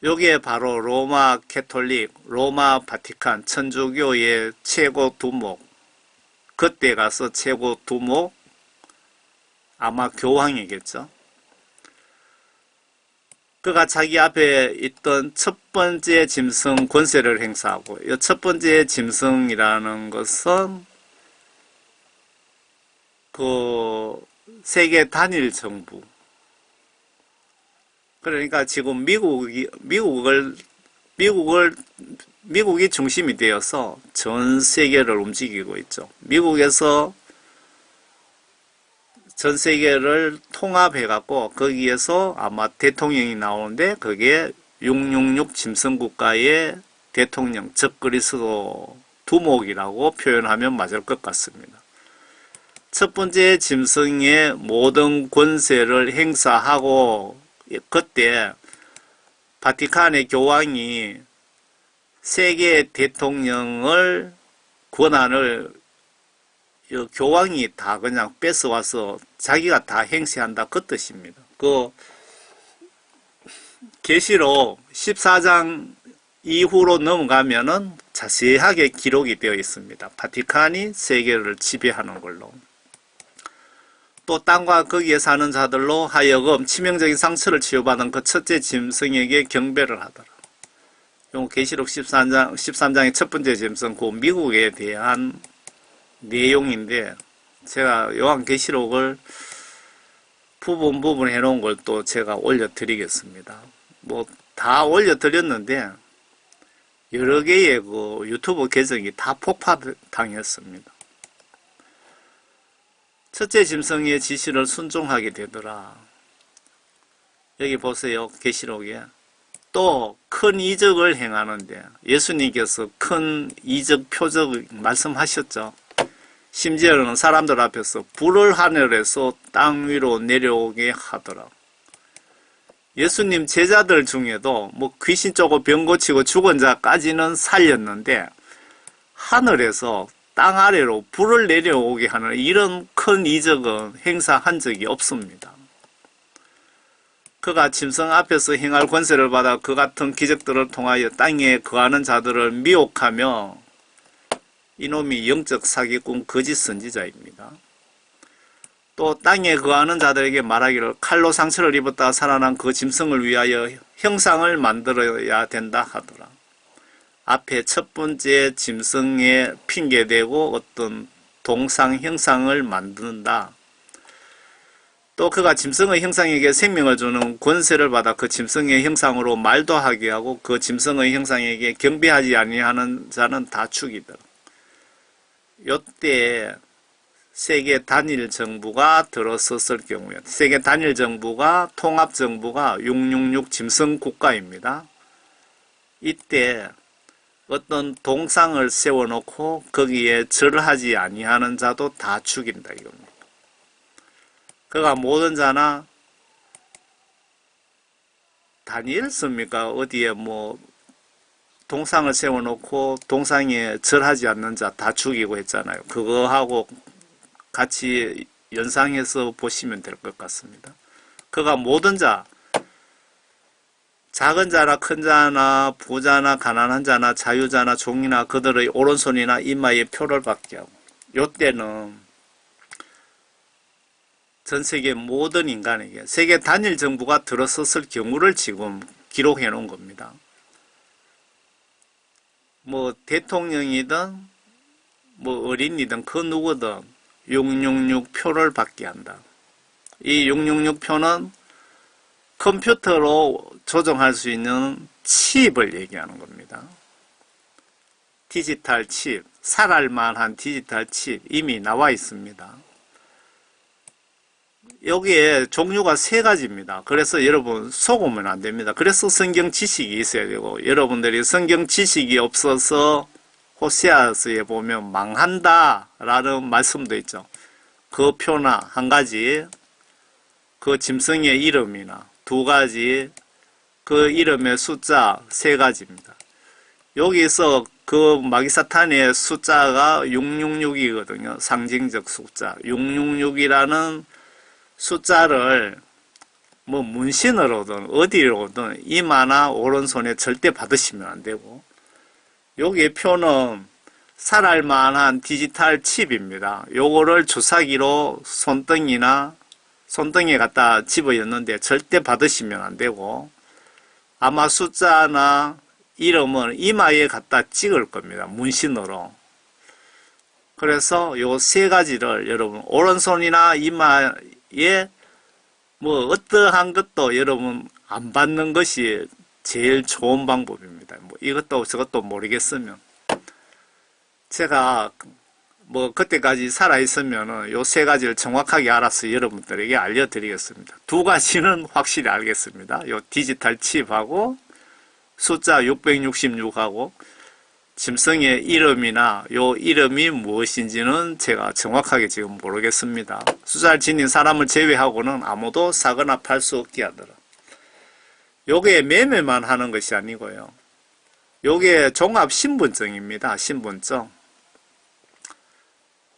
여기에 바로 로마 캐톨릭, 로마 바티칸, 천주교의 최고 두목, 그때 가서 최고 두목, 아마 교황이겠죠. 그가 자기 앞에 있던 첫 번째 짐승 권세를 행사하고, 이 첫 번째 짐승이라는 것은 그 세계 단일 정부. 그러니까 지금 미국이 중심이 되어서 전 세계를 움직이고 있죠. 미국에서 전 세계를 통합해갖고 거기에서 아마 대통령이 나오는데 그게 666 짐승국가의 대통령 적그리스도 두목이라고 표현하면 맞을 것 같습니다. 첫 번째 짐승의 모든 권세를 행사하고 그때 바티칸의 교황이 세계 대통령을 권한을 교황이 다 그냥 뺏어와서 자기가 다 행세한다 그 뜻입니다. 그 계시록 14장 이후로 넘어가면은 자세하게 기록이 되어 있습니다. 바티칸이 세계를 지배하는 걸로. 또 땅과 거기에 사는 자들로 하여금 치명적인 상처를 치유받은 그 첫째 짐승에게 경배를 하더라. 요 계시록 13장의 첫 번째 짐승, 그 미국에 대한 내용인데, 제가 요한계시록을 부분 해놓은 걸 또 제가 올려드리겠습니다. 뭐 다 올려드렸는데 여러 개의 그 유튜브 계정이 다 폭파당했습니다. 첫째 짐승의 지시를 순종하게 되더라. 여기 보세요. 계시록에 또 큰 이적을 행하는데 예수님께서 큰 이적 표적 말씀하셨죠. 심지어는 사람들 앞에서 불을 하늘에서 땅 위로 내려오게 하더라. 예수님 제자들 중에도 뭐 귀신 쫓고 병 고치고 죽은 자까지는 살렸는데 하늘에서 땅 아래로 불을 내려오게 하는 이런 큰 이적은 행사한 적이 없습니다. 그가 짐승 앞에서 행할 권세를 받아 그 같은 기적들을 통하여 땅에 거하는 자들을 미혹하며 이놈이 영적 사기꾼 거짓 선지자입니다. 또 땅에 거하는 자들에게 말하기를 칼로 상처를 입었다가 살아난 그 짐승을 위하여 형상을 만들어야 된다 하더라. 앞에 첫 번째 짐승에 핑계대고 어떤 동상 형상을 만든다. 또 그가 짐승의 형상에게 생명을 주는 권세를 받아 그 짐승의 형상으로 말도 하게 하고 그 짐승의 형상에게 경배하지 아니하는 자는 다 죽이더라. 요때 세계 단일 정부가 들어섰을 경우에 세계 단일 정부가 통합 정부가 666 짐승 국가입니다. 이때 어떤 동상을 세워놓고 거기에 절하지 아니하는 자도 다 죽인다 이겁니다. 그가 모든 자나 다니엘서입니까? 어디에 뭐 동상을 세워놓고 동상에 절하지 않는 자 다 죽이고 했잖아요. 그거하고 같이 연상해서 보시면 될 것 같습니다. 그가 모든 자, 작은 자나 큰 자나 부자나 가난한 자나 자유자나 종이나 그들의 오른손이나 이마에 표를 받게 하고, 요때는 전 세계 모든 인간에게 세계 단일 정부가 들어섰을 경우를 지금 기록해 놓은 겁니다. 뭐 대통령이든 뭐 어린이든 그 누구든 666 표를 받게 한다. 이 666 표는 컴퓨터로 조정할 수 있는 칩을 얘기하는 겁니다. 디지털 칩, 살알만한 디지털 칩 이미 나와 있습니다. 여기에 종류가 세 가지입니다. 그래서 여러분 속으면 안 됩니다. 그래서 성경 지식이 있어야 되고, 여러분들이 성경 지식이 없어서 호세아서에 보면 망한다 라는 말씀도 있죠. 그 표나 한 가지, 그 짐승의 이름이나 두 가지, 그 이름의 숫자 세 가지입니다. 여기서 그 마귀사탄의 숫자가 666이거든요. 상징적 숫자. 666이라는 숫자를 뭐 문신으로든 어디로든 이마나 오른손에 절대 받으시면 안 되고, 여기의 표는 살알만한 디지털 칩입니다. 요거를 주사기로 손등에 갖다 집어였는데 절대 받으시면 안 되고, 아마 숫자나 이름은 이마에 갖다 찍을 겁니다. 문신으로. 그래서 요 세 가지를 여러분 오른손이나 이마에 뭐 어떠한 것도 여러분 안 받는 것이 제일 좋은 방법입니다. 뭐 이것도 저것도 모르겠으면 제가 뭐 그때까지 살아있으면은 요 세 가지를 정확하게 알아서 여러분들에게 알려드리겠습니다. 두 가지는 확실히 알겠습니다. 요 디지털 칩하고 숫자 666하고 짐승의 이름이나 요 이름이 무엇인지는 제가 정확하게 지금 모르겠습니다. 숫자를 지닌 사람을 제외하고는 아무도 사거나 팔 수 없게 하더라. 요게 매매만 하는 것이 아니고요. 요게 종합신분증입니다. 신분증.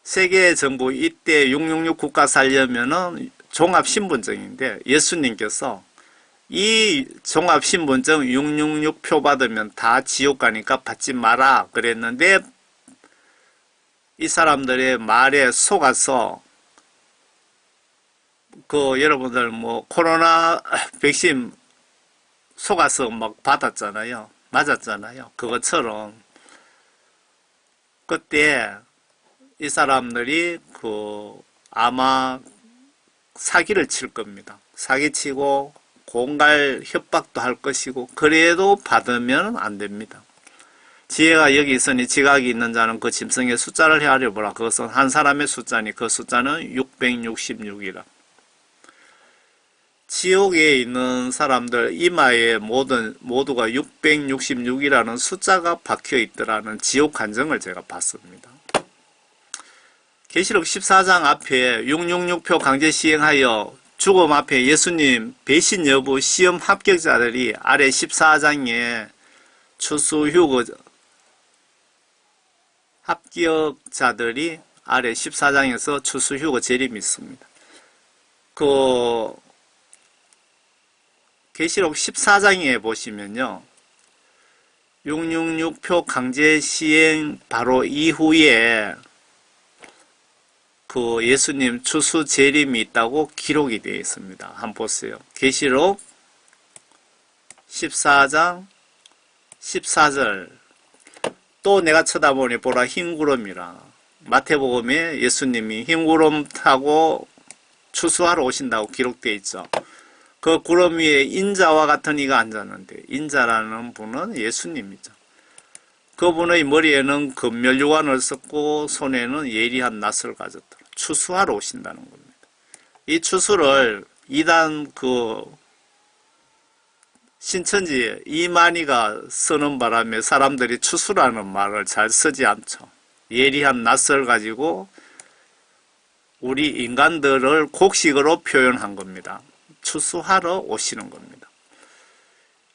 세계 정부 이때 666 국가 살려면은 종합신분증인데 예수님께서 이 종합신분증 666표 받으면 다 지옥 가니까 받지 마라 그랬는데 이 사람들의 말에 속아서 그 여러분들 뭐 코로나 백신 속아서 막 받았잖아요. 맞았잖아요. 그것처럼 그때 이 사람들이 아마 사기를 칠 겁니다. 사기치고 공갈 협박도 할 것이고 그래도 받으면 안 됩니다. 지혜가 여기 있으니 지각이 있는 자는 그 짐승의 숫자를 헤아려 보라. 그것은 한 사람의 숫자니 그 숫자는 666이라. 지옥에 있는 사람들 이마에 모두가 666이라는 숫자가 박혀 있더라는 지옥 간증을 제가 봤습니다. 계시록 14장 앞에 666표 강제 시행하여 죽음 앞에 예수님 배신 여부 시험 합격자들이 아래 14장에 추수휴거 합격자들이 아래 14장에서 추수휴거 재림이 있습니다. 계시록 14장에 보시면요. 666표 강제 시행 바로 이후에 예수님 추수 재림이 있다고 기록이 되어 있습니다. 한번 보세요. 계시록 14장 14절 또 내가 쳐다보니 보라 흰 구름이라. 마태복음에 예수님이 흰 구름 타고 추수하러 오신다고 기록되어 있죠. 그 구름 위에 인자와 같은 이가 앉았는데 인자라는 분은 예수님이죠. 그분의 머리에는 금멸유관을 썼고 손에는 예리한 낫을 가졌더라. 추수하러 오신다는 겁니다. 이 추수를 이단 신천지 이만희가 쓰는 바람에 사람들이 추수라는 말을 잘 쓰지 않죠. 예리한 낫을 가지고 우리 인간들을 곡식으로 표현한 겁니다. 추수하러 오시는 겁니다.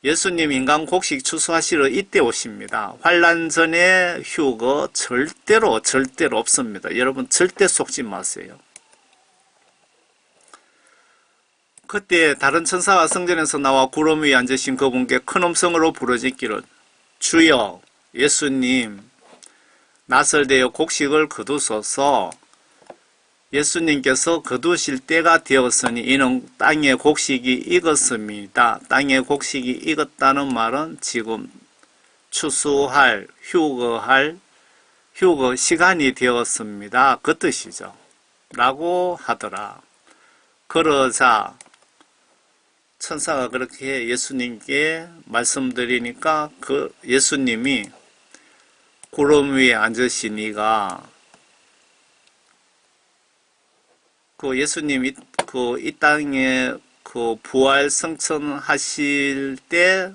예수님 인간 곡식 추수하시러 이때 오십니다. 환란 전에 휴거 절대로 없습니다. 여러분 절대 속지 마세요. 그때 다른 천사가 성전에서 나와 구름 위에 앉으신 그분께 큰 음성으로 부르짖기를 주여 예수님 낫을 대어 곡식을 거두소서. 예수님께서 거두실 때가 되었으니 이는 땅의 곡식이 익었습니다. 땅의 곡식이 익었다는 말은 지금 추수할, 휴거 시간이 되었습니다. 그 뜻이죠. 라고 하더라. 그러자 천사가 그렇게 예수님께 말씀드리니까 예수님이 구름 위에 앉으시니가 예수님이 이 땅에 부활 성천하실 때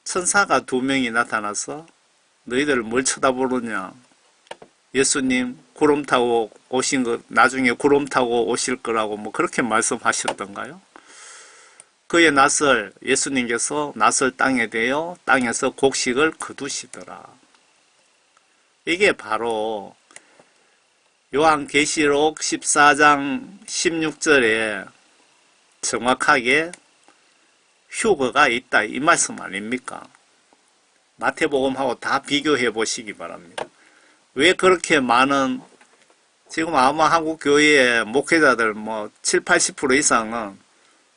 천사가 2명이 나타나서 너희들 뭘 쳐다보느냐. 예수님 구름 타고 오신 것 나중에 구름 타고 오실 거라고 뭐 그렇게 말씀하셨던가요? 그의 낫을 예수님께서 낫을 땅에 대어 땅에서 곡식을 거두시더라. 이게 바로 요한계시록 14장 16절에 정확하게 휴거가 있다 이 말씀 아닙니까? 마태복음하고 다 비교해 보시기 바랍니다. 왜 그렇게 많은 지금 아마 한국 교회의 목회자들 뭐 70-80% 이상은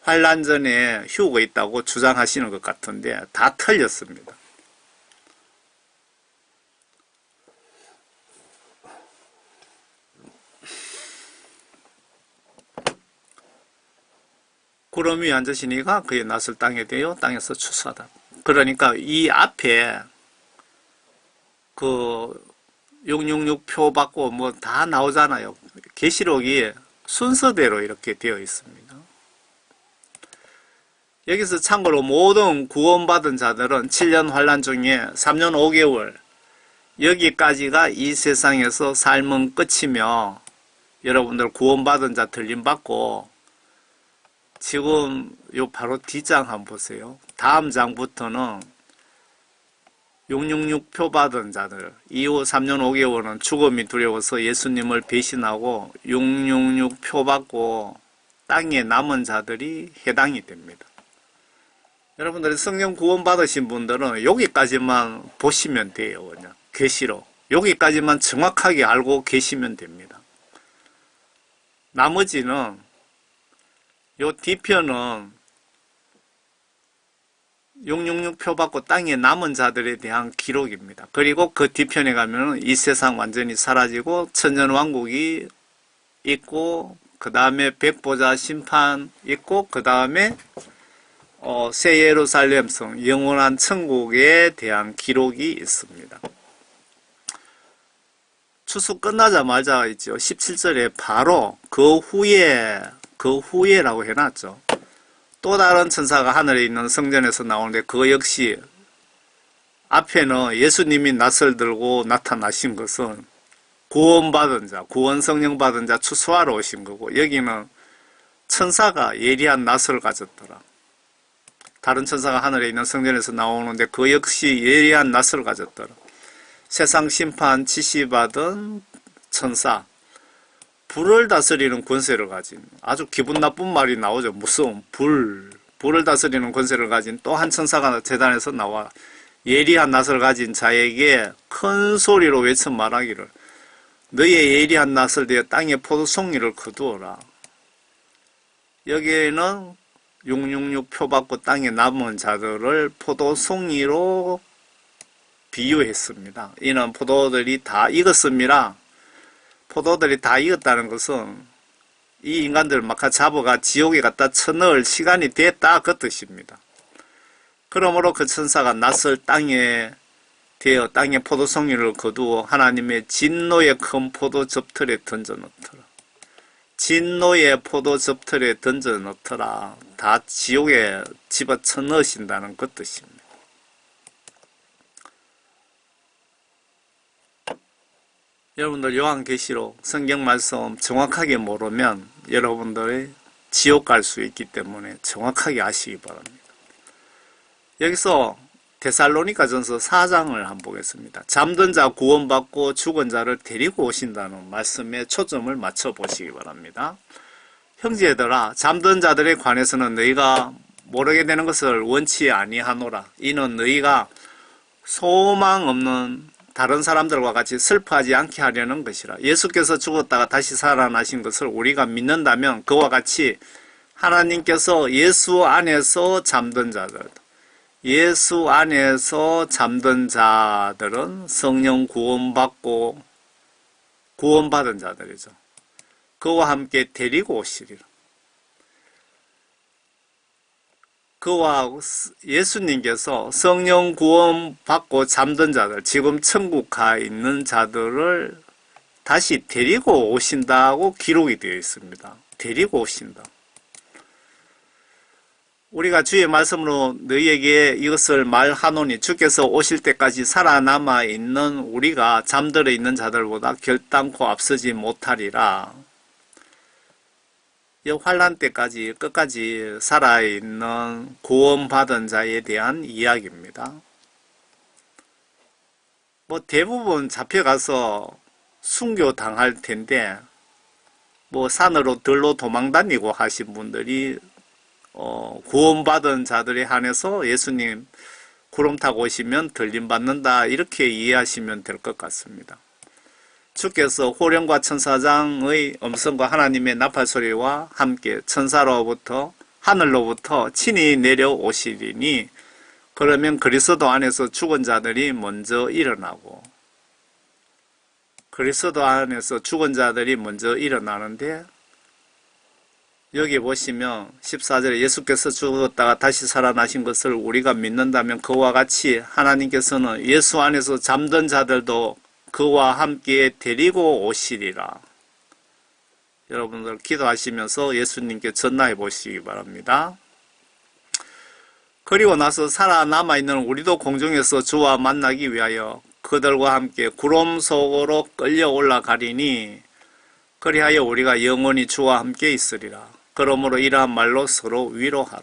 환란 전에 휴거 있다고 주장하시는 것 같은데 다 틀렸습니다. 구름 위에 앉으시니까 그의 낯을 땅에 대어 땅에서 추수하다. 그러니까 이 앞에 그 666표 받고 뭐 다 나오잖아요. 계시록이 순서대로 이렇게 되어 있습니다. 여기서 참고로 모든 구원받은 자들은 7년 환란 중에 3년 5개월 여기까지가 이 세상에서 삶은 끝이며 여러분들 구원받은 자 들림받고 지금 요 바로 뒷장 한번 보세요. 다음 장부터는 666표 받은 자들 이후 3년 5개월은 죽음이 두려워서 예수님을 배신하고 666표 받고 땅에 남은 자들이 해당이 됩니다. 여러분들이 성령 구원 받으신 분들은 여기까지만 보시면 돼요. 그냥 계시록 여기까지만 정확하게 알고 계시면 됩니다. 나머지는 요 뒤편은 666표 받고 땅에 남은 자들에 대한 기록입니다. 그리고 그 뒤편에 가면 이 세상 완전히 사라지고 천년왕국이 있고 그 다음에 백보자 심판 있고 그 다음에 새 예루살렘 성 영원한 천국에 대한 기록이 있습니다. 추수 끝나자마자 있죠. 17절에 바로 그 후에라고 해놨죠. 또 다른 천사가 하늘에 있는 성전에서 나오는데 그 역시 앞에는 예수님이 낫을 들고 나타나신 것은 구원받은 자, 구원 성령 받은 자 추수하러 오신 거고 여기는 천사가 예리한 낫을 가졌더라. 다른 천사가 하늘에 있는 성전에서 나오는데 그 역시 예리한 낫을 가졌더라. 세상 심판 지시받은 천사, 불을 다스리는 권세를 가진 아주 기분 나쁜 말이 나오죠. 무서운 불을 다스리는 권세를 가진 또 한 천사가 제단에서 나와 예리한 낫을 가진 자에게 큰 소리로 외쳐 말하기를 너의 예리한 낫을 대어 땅에 포도송이를 거두어라. 여기에는 666표 받고 땅에 남은 자들을 포도송이로 비유했습니다. 이는 포도들이 다 익었습니다. 포도들이 다 익었다는 것은 이 인간들 막 잡아가 지옥에 갖다 쳐넣을 시간이 됐다 그 뜻입니다. 그러므로 그 천사가 낫을 땅에 대어 땅에 포도송이를 거두어 하나님의 진노의 큰 포도 접틀에 던져 넣더라. 진노의 포도 접틀에 던져 넣더라. 다 지옥에 집어쳐 넣으신다는 그 뜻입니다. 여러분들 요한계시록 성경 말씀 정확하게 모르면 여러분들이 지옥 갈 수 있기 때문에 정확하게 아시기 바랍니다. 여기서 데살로니가전서 4장을 한번 보겠습니다. 잠든 자 구원받고 죽은 자를 데리고 오신다는 말씀에 초점을 맞춰 보시기 바랍니다. 형제들아 잠든 자들에 관해서는 너희가 모르게 되는 것을 원치 아니하노라. 이는 너희가 소망 없는 다른 사람들과 같이 슬퍼하지 않게 하려는 것이라. 예수께서 죽었다가 다시 살아나신 것을 우리가 믿는다면 그와 같이 하나님께서 예수 안에서 잠든 자들, 예수 안에서 잠든 자들은 성령 구원받고 구원받은 자들이죠. 그와 함께 데리고 오시리라. 그와 예수님께서 성령 구원받고 잠든 자들, 지금 천국 가 있는 자들을 다시 데리고 오신다고 기록이 되어 있습니다. 데리고 오신다. 우리가 주의 말씀으로 너희에게 이것을 말하노니 주께서 오실 때까지 살아남아 있는 우리가 잠들어 있는 자들보다 결단코 앞서지 못하리라. 이 환란 때까지 끝까지 살아있는 구원받은 자에 대한 이야기입니다. 뭐 대부분 잡혀가서 순교 당할 텐데 뭐 산으로 들로 도망다니고 하신 분들이 구원받은 자들에 한해서 예수님 구름 타고 오시면 들림받는다 이렇게 이해하시면 될 것 같습니다. 주께서 호령과 천사장의 음성과 하나님의 나팔소리와 함께 천사로부터 하늘로부터 친히 내려오시리니 그러면 그리스도 안에서 죽은 자들이 먼저 일어나고 그리스도 안에서 죽은 자들이 먼저 일어나는데 여기 보시면 14절에 예수께서 죽었다가 다시 살아나신 것을 우리가 믿는다면 그와 같이 하나님께서는 예수 안에서 잠든 자들도 그와 함께 데리고 오시리라. 여러분들 기도하시면서 예수님께 전화해 보시기 바랍니다. 그리고 나서 살아남아 있는 우리도 공중에서 주와 만나기 위하여 그들과 함께 구름 속으로 끌려 올라가리니 그리하여 우리가 영원히 주와 함께 있으리라. 그러므로 이러한 말로 서로 위로하라.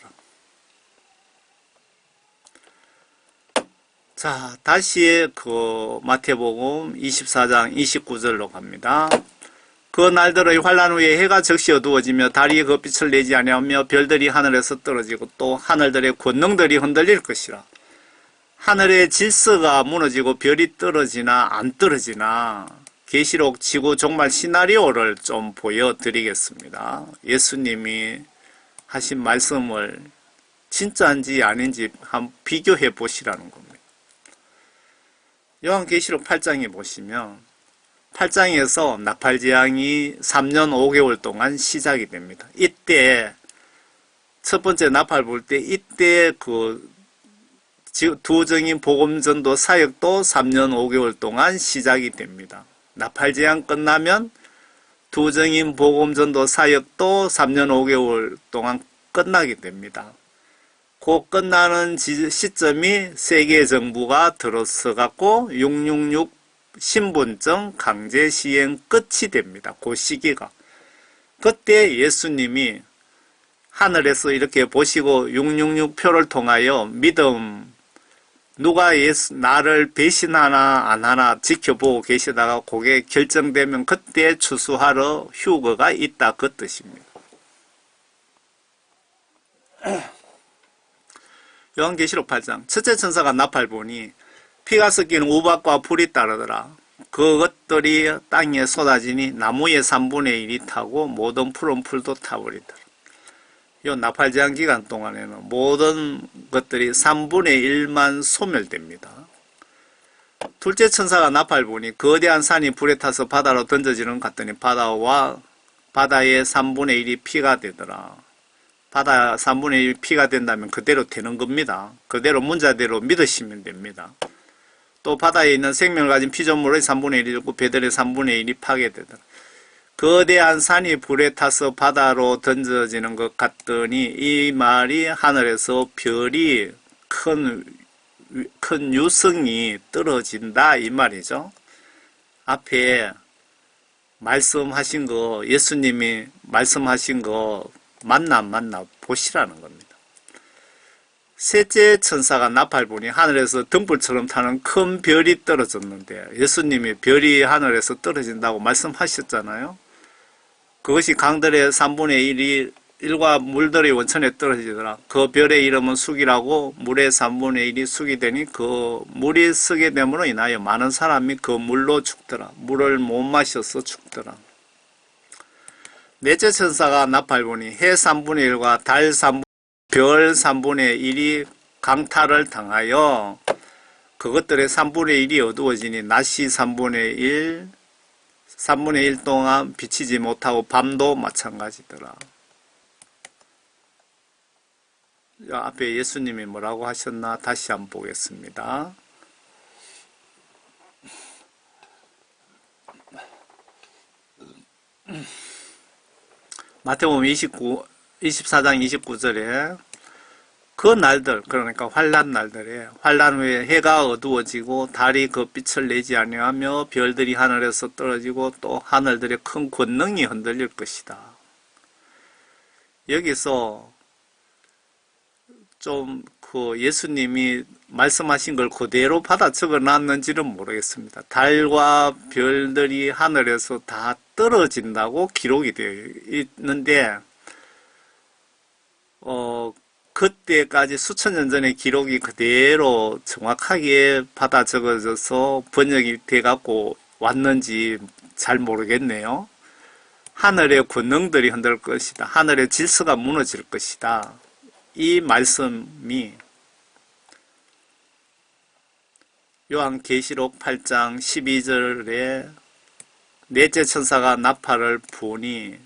자, 다시 마태복음 24장 29절로 갑니다. 그 날들의 환란 후에 해가 적시 어두워지며 달이 그 빛을 내지 아니하며 별들이 하늘에서 떨어지고 또 하늘들의 권능들이 흔들릴 것이라. 하늘의 질서가 무너지고 별이 떨어지나 안 떨어지나 계시록 지구 종말 시나리오를 좀 보여드리겠습니다. 예수님이 하신 말씀을 진짜인지 아닌지 한번 비교해 보시라는 겁니다. 요한계시록 8장에 보시면 8장에서 나팔재앙이 3년 5개월 동안 시작이 됩니다. 이때 첫 번째 나팔 불 때 이때 두정인 복음전도 사역도 3년 5개월 동안 시작이 됩니다. 나팔재앙 끝나면 두정인 복음전도 사역도 3년 5개월 동안 끝나게 됩니다. 그 끝나는 시점이 세계 정부가 들어서 갖고 666 신분증 강제 시행 끝이 됩니다. 그 시기가. 그때 예수님이 하늘에서 이렇게 보시고 666 표를 통하여 믿음, 누가 나를 배신하나 안 하나 지켜보고 계시다가 그게 결정되면 그때 추수하러 휴거가 있다, 그 뜻입니다. 요한계시록 8장 첫째 천사가 나팔 부니 피가 섞인 우박과 불이 따르더라. 그것들이 땅에 쏟아지니 나무의 3분의 1이 타고 모든 푸른 풀도 타버리더라. 이 나팔재앙 기간 동안에는 모든 것들이 3분의 1만 소멸됩니다. 둘째 천사가 나팔 부니 거대한 산이 불에 타서 바다로 던져지는 것 같더니 바다의 3분의 1이 피가 되더라. 바다 3분의 1 피가 된다면 그대로 되는 겁니다. 그대로 문자대로 믿으시면 됩니다. 또 바다에 있는 생명을 가진 피조물의 3분의 1이 되고 배들의 3분의 1이 파괴되더라. 거대한 산이 불에 타서 바다로 던져지는 것 같더니 이 말이 하늘에서 별이 큰 유성이 떨어진다 이 말이죠. 앞에 말씀하신 거, 예수님이 말씀하신 거 맞나 안 맞나 보시라는 겁니다. 셋째 천사가 나팔 부니 하늘에서 등불처럼 타는 큰 별이 떨어졌는데 예수님이 별이 하늘에서 떨어진다고 말씀하셨잖아요. 그것이 강들의 3분의 1과 물들의 원천에 떨어지더라. 그 별의 이름은 숙이라고 물의 3분의 1이 숙이 되니 그 물이 쓰게 됨으로 인하여 많은 사람이 그 물로 죽더라. 물을 못 마셔서 죽더라. 넷째 천사가 나팔 부니 해 3분의 1과 달 3분의 1, 별 3분의 1이 강탈을 당하여 그것들의 3분의 1이 어두워지니 낮이 3분의 1 동안 비치지 못하고 밤도 마찬가지더라. 앞에 예수님이 뭐라고 하셨나 다시 한번 보겠습니다. 마태복음 24장 29절에 그 날들, 그러니까 환란 날들에 환란 후에 해가 어두워지고 달이 그 빛을 내지 아니하며 별들이 하늘에서 떨어지고 또 하늘들의 큰 권능이 흔들릴 것이다. 여기서 좀 예수님이 말씀하신 걸 그대로 받아 적어 놨는지는 모르겠습니다. 달과 별들이 하늘에서 다 떨어진다고 기록이 되어 있는데 그때까지 수천 년 전의 기록이 그대로 정확하게 받아 적어져서 번역이 돼갖고 왔는지 잘 모르겠네요. 하늘의 권능들이 흔들 것이다. 하늘의 질서가 무너질 것이다. 이 말씀이 요한계시록 8장 12절에 넷째 천사가 나팔을 부니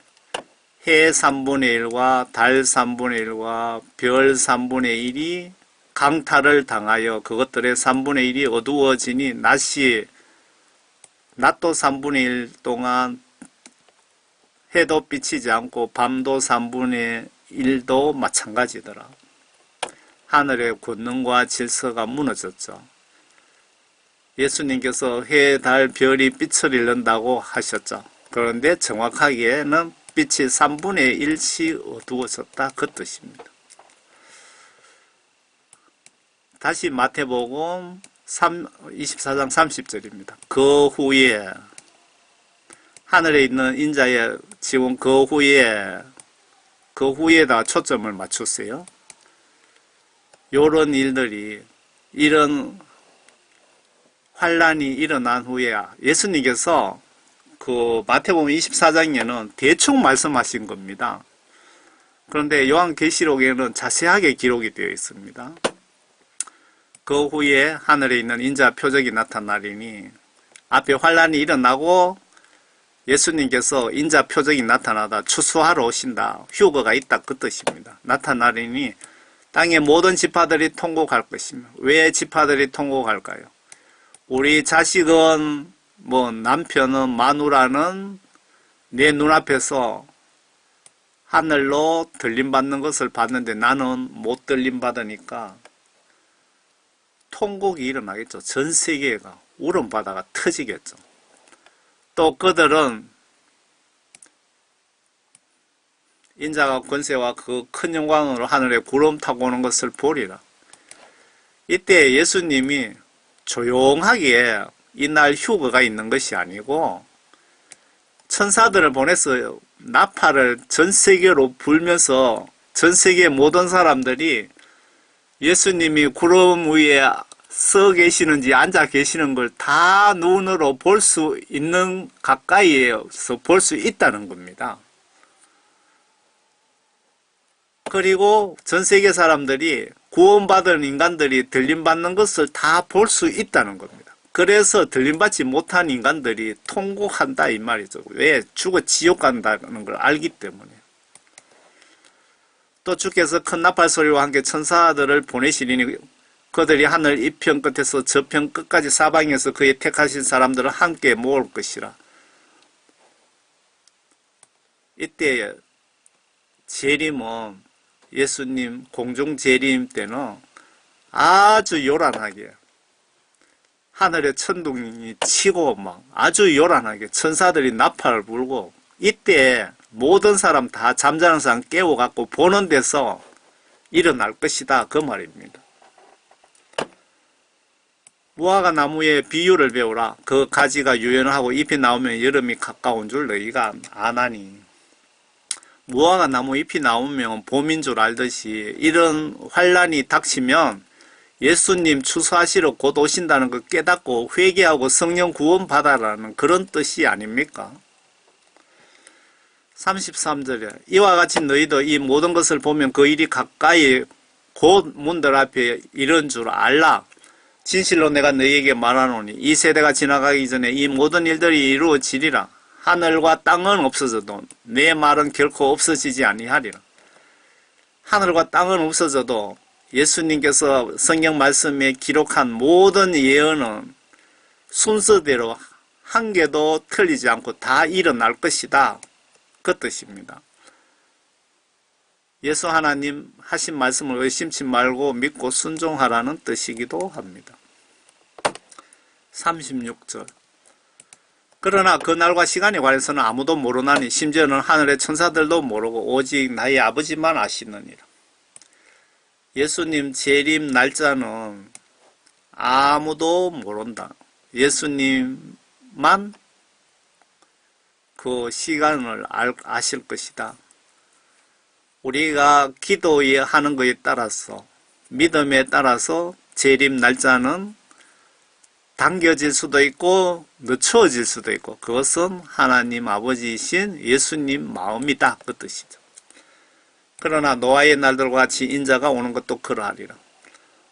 해 3분의 1과 달 3분의 1과 별 3분의 1이 강탈을 당하여 그것들의 3분의 1이 어두워지니 낮도 3분의 1 동안 해도 비치지 않고 밤도 3분의 1도 마찬가지더라. 하늘의 권능과 질서가 무너졌죠. 예수님께서 해, 달, 별이 빛을 잃는다고 하셨죠. 그런데 정확하게는 빛이 3분의 1씩 어두워졌다 그 뜻입니다. 다시 마태복음 24장 30절입니다. 그 후에 하늘에 있는 인자의 지금 그 후에다 초점을 맞추세요. 요런 일들이 이런 환란이 일어난 후에 예수님께서 그 마태복음 24장에는 대충 말씀하신 겁니다. 그런데 요한계시록에는 자세하게 기록이 되어 있습니다. 그 후에 하늘에 있는 인자 표적이 나타나리니 앞에 환란이 일어나고 예수님께서 인자 표적이 나타나다 추수하러 오신다. 휴거가 있다 그 뜻입니다. 나타나리니 땅의 모든 지파들이 통곡할 것입니다. 왜 지파들이 통곡할까요? 우리 자식은 남편은 마누라는 내 눈앞에서 하늘로 들림받는 것을 봤는데 나는 못 들림받으니까 통곡이 일어나겠죠. 전 세계가 울음바다가 터지겠죠. 또 그들은 인자가 권세와 그 큰 영광으로 하늘에 구름 타고 오는 것을 보리라. 이때 예수님이 조용하게 이날 휴거가 있는 것이 아니고 천사들을 보내서 나팔을 전 세계로 불면서 전 세계 모든 사람들이 예수님이 구름 위에 서 계시는지 앉아 계시는 걸 다 눈으로 볼 수 있는 가까이에서 볼 수 있다는 겁니다. 그리고 전 세계 사람들이 구원받은 인간들이 들림받는 것을 다 볼 수 있다는 겁니다. 그래서 들림받지 못한 인간들이 통곡한다 이 말이죠. 왜? 죽어 지옥 간다는 걸 알기 때문에. 또 주께서 큰 나팔 소리와 함께 천사들을 보내시리니 그들이 하늘 이편 끝에서 저편 끝까지 사방에서 그의 택하신 사람들을 함께 모을 것이라. 이때 재림은 예수님 공중 재림 때는 아주 요란하게 하늘에 천둥이 치고 막 아주 요란하게 천사들이 나팔을 불고 이때 모든 사람 다 잠자는 사람 깨워갖고 보는 데서 일어날 것이다 그 말입니다. 무화과 나무의 비유를 배우라. 그 가지가 유연하고 잎이 나오면 여름이 가까운 줄 너희가 아나니. 무화과 나무 잎이 나오면 봄인 줄 알듯이 이런 환란이 닥치면 예수님 추수하시러 곧 오신다는 걸 깨닫고 회개하고 성령 구원 받아라는 그런 뜻이 아닙니까? 33절에 이와 같이 너희도 이 모든 것을 보면 그 일이 가까이 곧 문들 앞에 이른 줄 알라. 진실로 내가 너희에게 말하노니 이 세대가 지나가기 전에 이 모든 일들이 이루어지리라. 하늘과 땅은 없어져도 내 말은 결코 없어지지 아니하리라. 하늘과 땅은 없어져도 예수님께서 성경 말씀에 기록한 모든 예언은 순서대로 한 개도 틀리지 않고 다 일어날 것이다. 그 뜻입니다. 예수 하나님 하신 말씀을 의심치 말고 믿고 순종하라는 뜻이기도 합니다. 36절 그러나 그 날과 시간에 관해서는 아무도 모르나니 심지어는 하늘의 천사들도 모르고 오직 나의 아버지만 아시느니라. 예수님 재림 날짜는 아무도 모른다. 예수님만 그 시간을 아실 것이다. 우리가 기도하는 것에 따라서 믿음에 따라서 재림 날짜는 당겨질 수도 있고 늦춰질 수도 있고 그것은 하나님 아버지이신 예수님 마음이다 그 뜻이죠. 그러나 노아의 날들과 같이 인자가 오는 것도 그러하리라.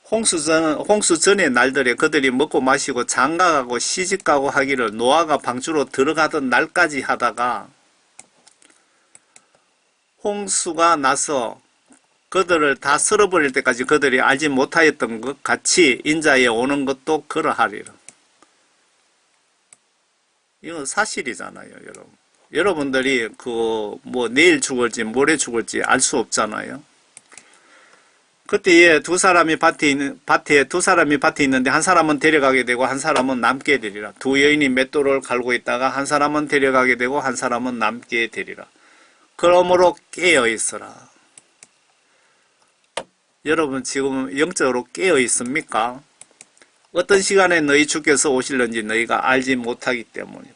홍수 전의 날들에 그들이 먹고 마시고 장가가고 시집가고 하기를 노아가 방주로 들어가던 날까지 하다가 홍수가 나서 그들을 다 쓸어버릴 때까지 그들이 알지 못하였던 것 같이 인자에 오는 것도 그러하리라. 이건 사실이잖아요, 여러분. 여러분들이 내일 죽을지 모레 죽을지 알 수 없잖아요. 그때 두 사람이 밭에 있는데 한 사람은 데려가게 되고 한 사람은 남게 되리라. 두 여인이 맷돌을 갈고 있다가 한 사람은 데려가게 되고 한 사람은 남게 되리라. 그러므로 깨어 있어라. 여러분 지금 영적으로 깨어 있습니까? 어떤 시간에 너희 주께서 오실는지 너희가 알지 못하기 때문이라.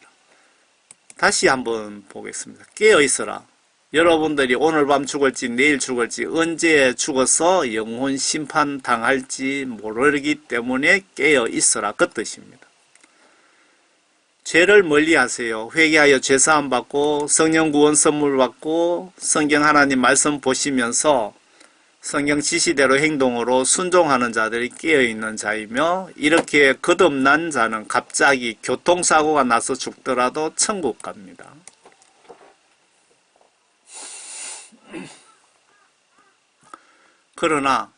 다시 한번 보겠습니다. 깨어 있어라. 여러분들이 오늘 밤 죽을지 내일 죽을지 언제 죽어서 영혼 심판 당할지 모르기 때문에 깨어 있어라. 그 뜻입니다. 죄를 멀리하세요. 회개하여 죄사함 받고 성령 구원 선물 받고 성경 하나님 말씀 보시면서 성경 지시대로 행동으로 순종하는 자들이 깨어있는 자이며 이렇게 거듭난 자는 갑자기 교통사고가 나서 죽더라도 천국 갑니다. 그러나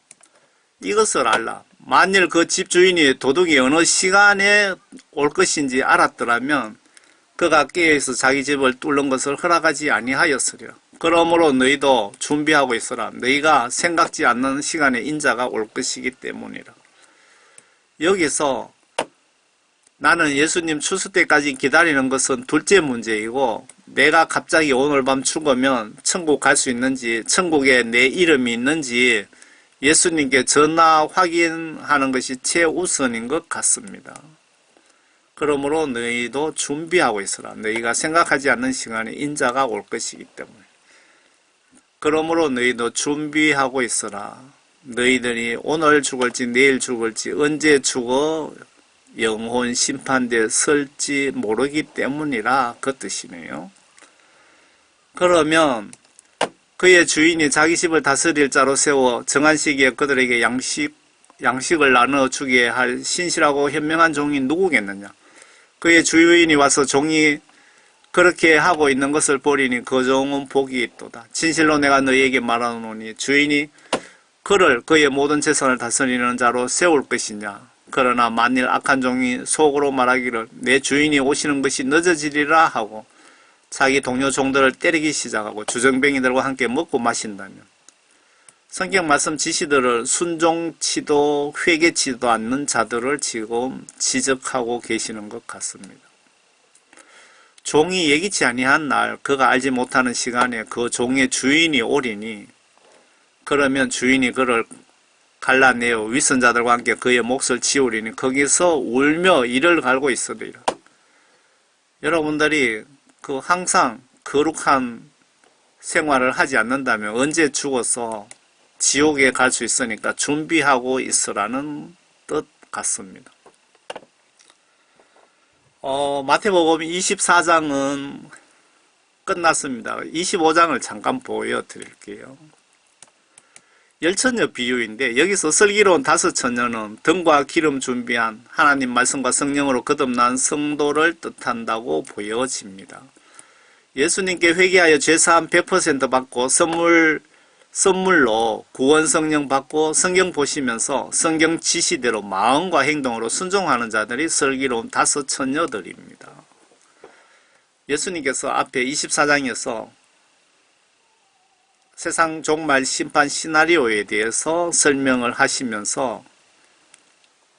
이것을 알라. 만일 그 집주인이 도둑이 어느 시간에 올 것인지 알았더라면 그가 깨어있어 자기 집을 뚫는 것을 허락하지 아니하였으리라. 그러므로 너희도 준비하고 있어라. 너희가 생각지 않는 시간에 인자가 올 것이기 때문이라. 여기서 나는 예수님 추수 때까지 기다리는 것은 둘째 문제이고 내가 갑자기 오늘 밤 죽으면 천국 갈 수 있는지 천국에 내 이름이 있는지 예수님께 전화 확인하는 것이 최우선인 것 같습니다. 그러므로 너희도 준비하고 있어라. 너희가 생각하지 않는 시간에 인자가 올 것이기 때문에. 그러므로 너희도 준비하고 있어라. 너희들이 오늘 죽을지 내일 죽을지 언제 죽어 영혼 심판대에 설지 모르기 때문이라 그 뜻이네요. 그러면 그의 주인이 자기 집을 다스릴 자로 세워 정한 시기에 그들에게 양식을 나눠주게 할 신실하고 현명한 종이 누구겠느냐. 그의 주인이 와서 종이 그렇게 하고 있는 것을 보리니 그 종은 복이 있도다. 진실로 내가 너희에게 말하노니 주인이 그를 그의 모든 재산을 다스리는 자로 세울 것이냐. 그러나 만일 악한 종이 속으로 말하기를 내 주인이 오시는 것이 늦어지리라 하고 자기 동료 종들을 때리기 시작하고 주정뱅이들과 함께 먹고 마신다면 성경 말씀 지시들을 순종치도 회개치도 않는 자들을 지금 지적하고 계시는 것 같습니다. 종이 예기치 아니한 날 그가 알지 못하는 시간에 그 종의 주인이 오리니 그러면 주인이 그를 갈라내어 윗선자들과 함께 그의 몫을 지우리니 거기서 울며 이를 갈고 있으리라. 여러분들이 항상 거룩한 생활을 하지 않는다면 언제 죽어서 지옥에 갈 수 있으니까 준비하고 있으라는 뜻 같습니다. 마태복음 24장은 끝났습니다. 25장을 잠깐 보여드릴게요. 열처녀 비유인데 여기서 슬기로운 다섯 처녀는 등과 기름 준비한 하나님 말씀과 성령으로 거듭난 성도를 뜻한다고 보여집니다. 예수님께 회개하여 죄사함 100% 받고 선물로 구원 성령 받고 성경 보시면서 성경 지시대로 마음과 행동으로 순종하는 자들이 슬기로운 다섯 처녀들입니다. 예수님께서 앞에 24장에서 세상 종말 심판 시나리오에 대해서 설명을 하시면서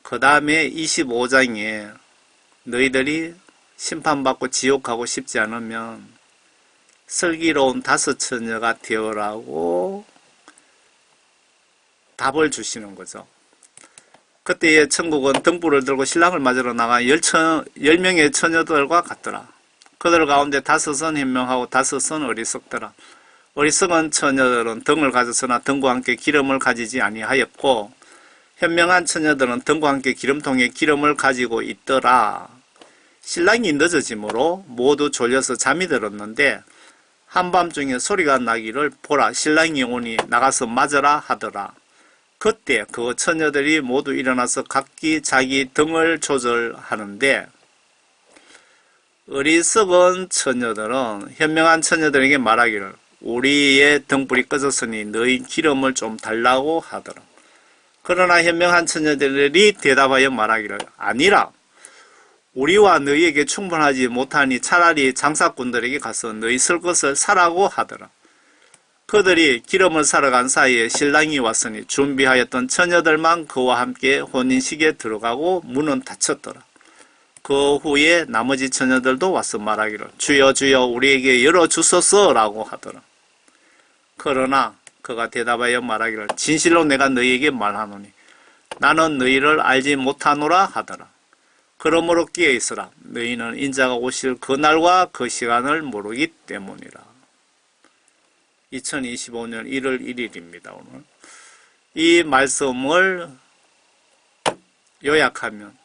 그 다음에 25장에 너희들이 심판받고 지옥 가고 싶지 않으면 슬기로운 다섯 처녀가 되어라고 답을 주시는 거죠. 그때의 천국은 등불을 들고 신랑을 맞으러 나간 10명의 처녀들과 같더라. 그들 가운데 다섯은 현명하고 다섯은 어리석더라. 어리석은 처녀들은 등을 가졌으나 등과 함께 기름을 가지지 아니하였고 현명한 처녀들은 등과 함께 기름통에 기름을 가지고 있더라. 신랑이 늦어지므로 모두 졸려서 잠이 들었는데 한밤중에 소리가 나기를 보라 신랑이 오니 나가서 맞으라 하더라. 그때 그 처녀들이 모두 일어나서 각기 자기 등을 조절하는데 어리석은 처녀들은 현명한 처녀들에게 말하기를 우리의 등불이 꺼졌으니 너희 기름을 좀 달라고 하더라. 그러나 현명한 처녀들이 대답하여 말하기를 아니라 우리와 너희에게 충분하지 못하니 차라리 장사꾼들에게 가서 너희 쓸 것을 사라고 하더라. 그들이 기름을 사러 간 사이에 신랑이 왔으니 준비하였던 처녀들만 그와 함께 혼인식에 들어가고 문은 닫혔더라. 그 후에 나머지 처녀들도 와서 말하기를 주여 주여 우리에게 열어주소서 라고 하더라. 그러나 그가 대답하여 말하기를 진실로 내가 너희에게 말하노니 나는 너희를 알지 못하노라 하더라. 그러므로 깨어 있으라. 너희는 인자가 오실 그날과 그 시간을 모르기 때문이라. 2025년 1월 1일입니다. 오늘 이 말씀을 요약하면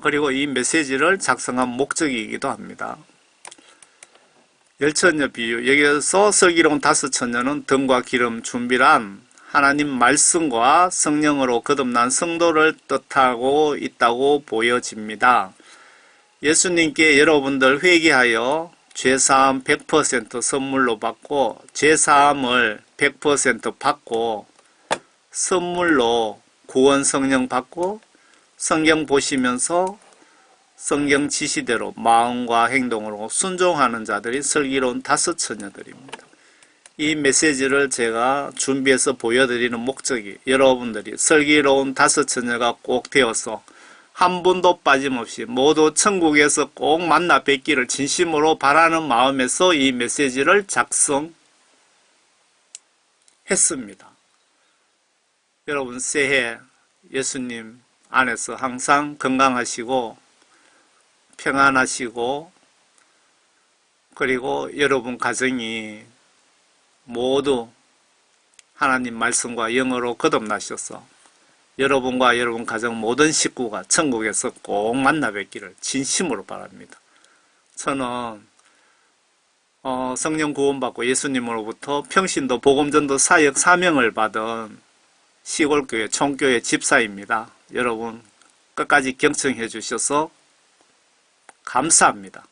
그리고 이 메시지를 작성한 목적이기도 합니다. 열처녀 비유, 여기서 슬기로운 다섯 처녀는 등과 기름 준비란 하나님 말씀과 성령으로 거듭난 성도를 뜻하고 있다고 보여집니다. 예수님께 여러분들 회개하여 죄사함 100% 선물로 받고 죄사함을 100% 받고 선물로 구원 성령 받고 성경 보시면서 성경 지시대로 마음과 행동으로 순종하는 자들이 슬기로운 다섯 처녀들입니다. 이 메시지를 제가 준비해서 보여드리는 목적이 여러분들이 슬기로운 다섯 처녀가 꼭 되어서 한 분도 빠짐없이 모두 천국에서 꼭 만나 뵙기를 진심으로 바라는 마음에서 이 메시지를 작성했습니다. 여러분 새해 예수님 안에서 항상 건강하시고 평안하시고 그리고 여러분 가정이 모두 하나님 말씀과 영어로 거듭나셔서 여러분과 여러분 가정 모든 식구가 천국에서 꼭 만나 뵙기를 진심으로 바랍니다. 저는 성령 구원받고 예수님으로부터 평신도 복음전도 사역 사명을 받은 시골교회 총교회 집사입니다. 여러분 끝까지 경청해 주셔서 감사합니다.